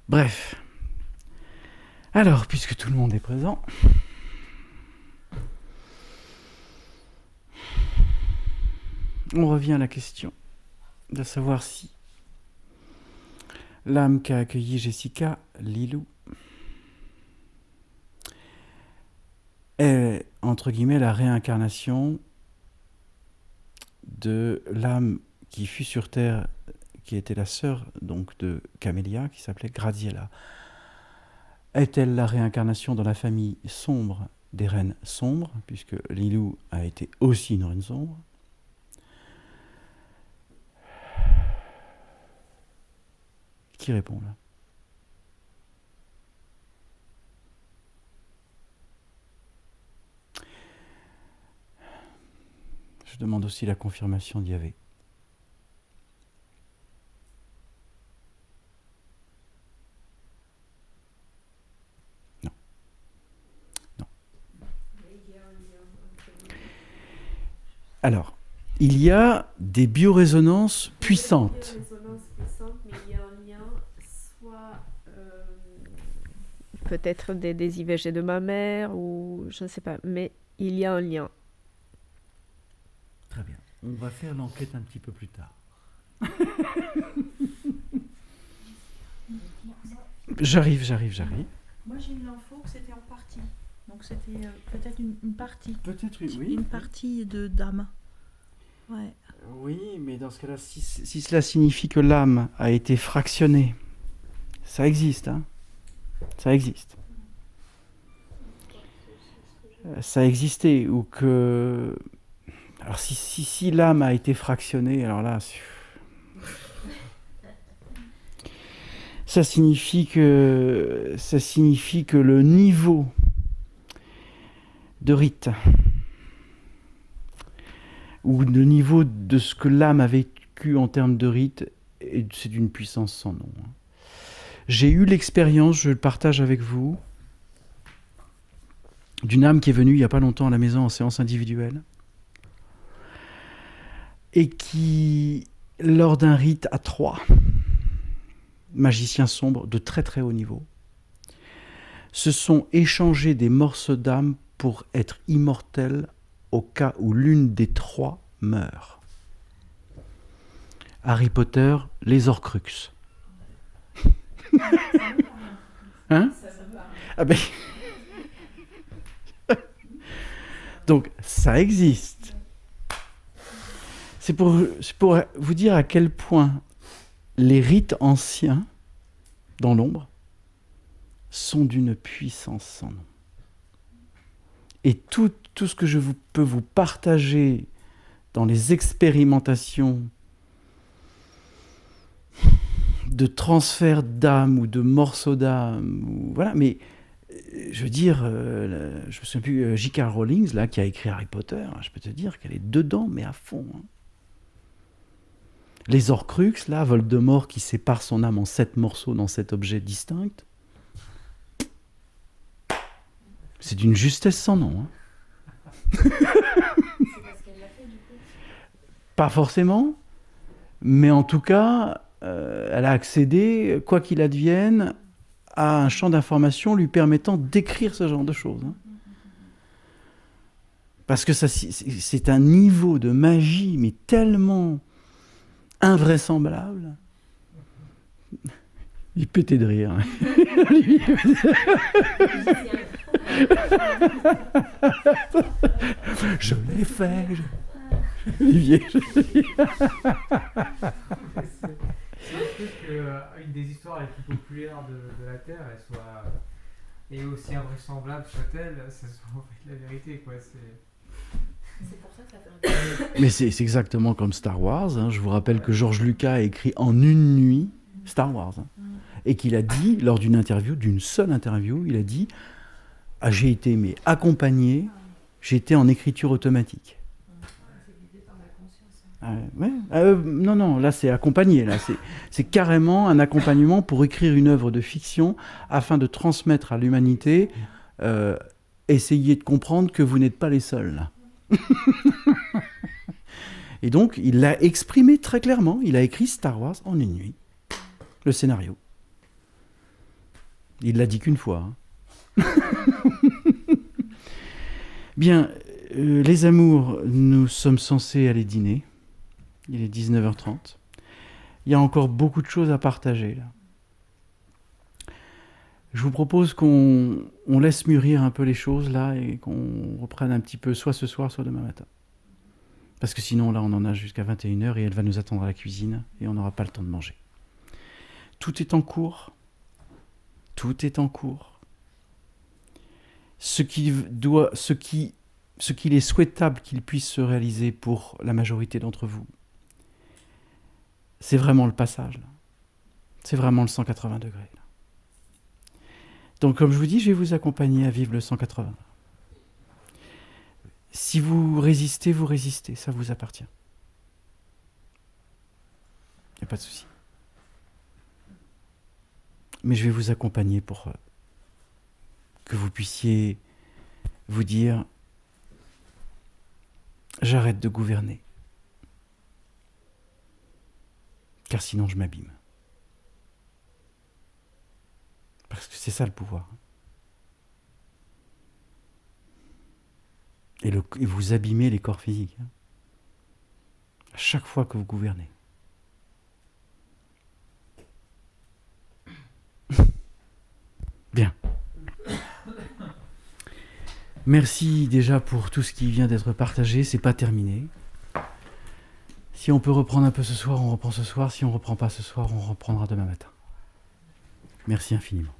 Bref. Alors, puisque tout le monde est présent, on revient à la question de savoir si l'âme qu'a accueillie Jessica, Lilou, est, entre guillemets, la réincarnation de l'âme qui fut sur Terre, qui était la sœur donc de Camélia, qui s'appelait Graziella. Est-elle la réincarnation dans la famille sombre des reines sombres, puisque Lilou a été aussi une reine sombre? Qui répond là? Je demande aussi la confirmation d'Yahvé. Non. Non. Alors, il y a des biorésonances puissantes. Peut-être des IVG de ma mère ou je ne sais pas, mais il y a un lien. Très bien. On va faire l'enquête un petit peu plus tard. J'arrive. Moi j'ai eu l'info que c'était en partie. Donc c'était peut-être une partie. Peut-être oui. Une partie de d'âme. Ouais. Oui, mais dans ce cas-là, si cela signifie que l'âme a été fractionnée, ça existe, hein. Ça existe. Ça a existé, ou que... Alors si l'âme a été fractionnée, alors là... Ça signifie que le niveau de rite, ou le niveau de ce que l'âme a vécu en termes de rite, c'est d'une puissance sans nom. J'ai eu l'expérience, je le partage avec vous, d'une âme qui est venue il n'y a pas longtemps à la maison en séance individuelle et qui, lors d'un rite à 3, magiciens sombres de très très haut niveau, se sont échangés des morceaux d'âme pour être immortels au cas où l'une des 3 meurt. Harry Potter, les Horcruxes. Hein? Ah ben... Donc, ça existe. C'est pour vous dire à quel point les rites anciens, dans l'ombre, sont d'une puissance sans nom. Et tout ce que je peux vous partager dans les expérimentations de transfert d'âme ou de morceaux d'âme, ou voilà, mais je veux dire, je me souviens plus, J.K. Rowling, là, qui a écrit Harry Potter, je peux te dire qu'elle est dedans, mais à fond. Hein. Les Horcruxes, là, Voldemort qui sépare son âme en 7 morceaux dans 7 objets distincts, c'est d'une justesse sans nom. Hein. C'est parce qu'elle l'a fait, du coup. Pas forcément, mais en tout cas, elle a accédé, quoi qu'il advienne, à un champ d'information lui permettant d'écrire ce genre de choses. Hein. Parce que ça, c'est un niveau de magie, mais tellement invraisemblable. Il pétait de rire. Je l'ai fait. Olivier. Une des histoires les plus populaires de la Terre, elle soit et aussi invraisemblable soit-elle, ça soit en fait la vérité, quoi. C'est pour ça que ça fait un... Mais c'est exactement comme Star Wars. Hein. Je vous rappelle que George Lucas a écrit en une nuit Star Wars. Hein. Et qu'il a dit, lors d'une seule interview, il a dit « j'ai été accompagné, j'étais en écriture automatique ». Non, là c'est accompagné, là c'est carrément un accompagnement pour écrire une œuvre de fiction afin de transmettre à l'humanité, essayer de comprendre que vous n'êtes pas les seuls là. Et donc, il l'a exprimé très clairement. Il a écrit Star Wars en une nuit. Le scénario. Il l'a dit qu'une fois. Hein. Bien, les amours, nous sommes censés aller dîner. Il est 19h30. Il y a encore beaucoup de choses à partager, là. Je vous propose qu'on laisse mûrir un peu les choses, là, et qu'on reprenne un petit peu, soit ce soir, soit demain matin. Parce que sinon, là, on en a jusqu'à 21h et elle va nous attendre à la cuisine et on n'aura pas le temps de manger. Tout est en cours. Tout est en cours. Ce qu'il est souhaitable qu'il puisse se réaliser pour la majorité d'entre vous, c'est vraiment le passage, là. C'est vraiment le 180 degrés, là. Donc, comme je vous dis, je vais vous accompagner à vivre le 180. Si vous résistez, ça vous appartient. Il n'y a pas de souci. Mais je vais vous accompagner pour que vous puissiez vous dire « J'arrête de gouverner. Car sinon je m'abîme. » Parce que c'est ça le pouvoir. Et vous abîmez les corps physiques. Hein, à chaque fois que vous gouvernez. Bien. Merci déjà pour tout ce qui vient d'être partagé. C'est pas terminé. Si on peut reprendre un peu ce soir, on reprend ce soir. Si on reprend pas ce soir, on reprendra demain matin. Merci infiniment.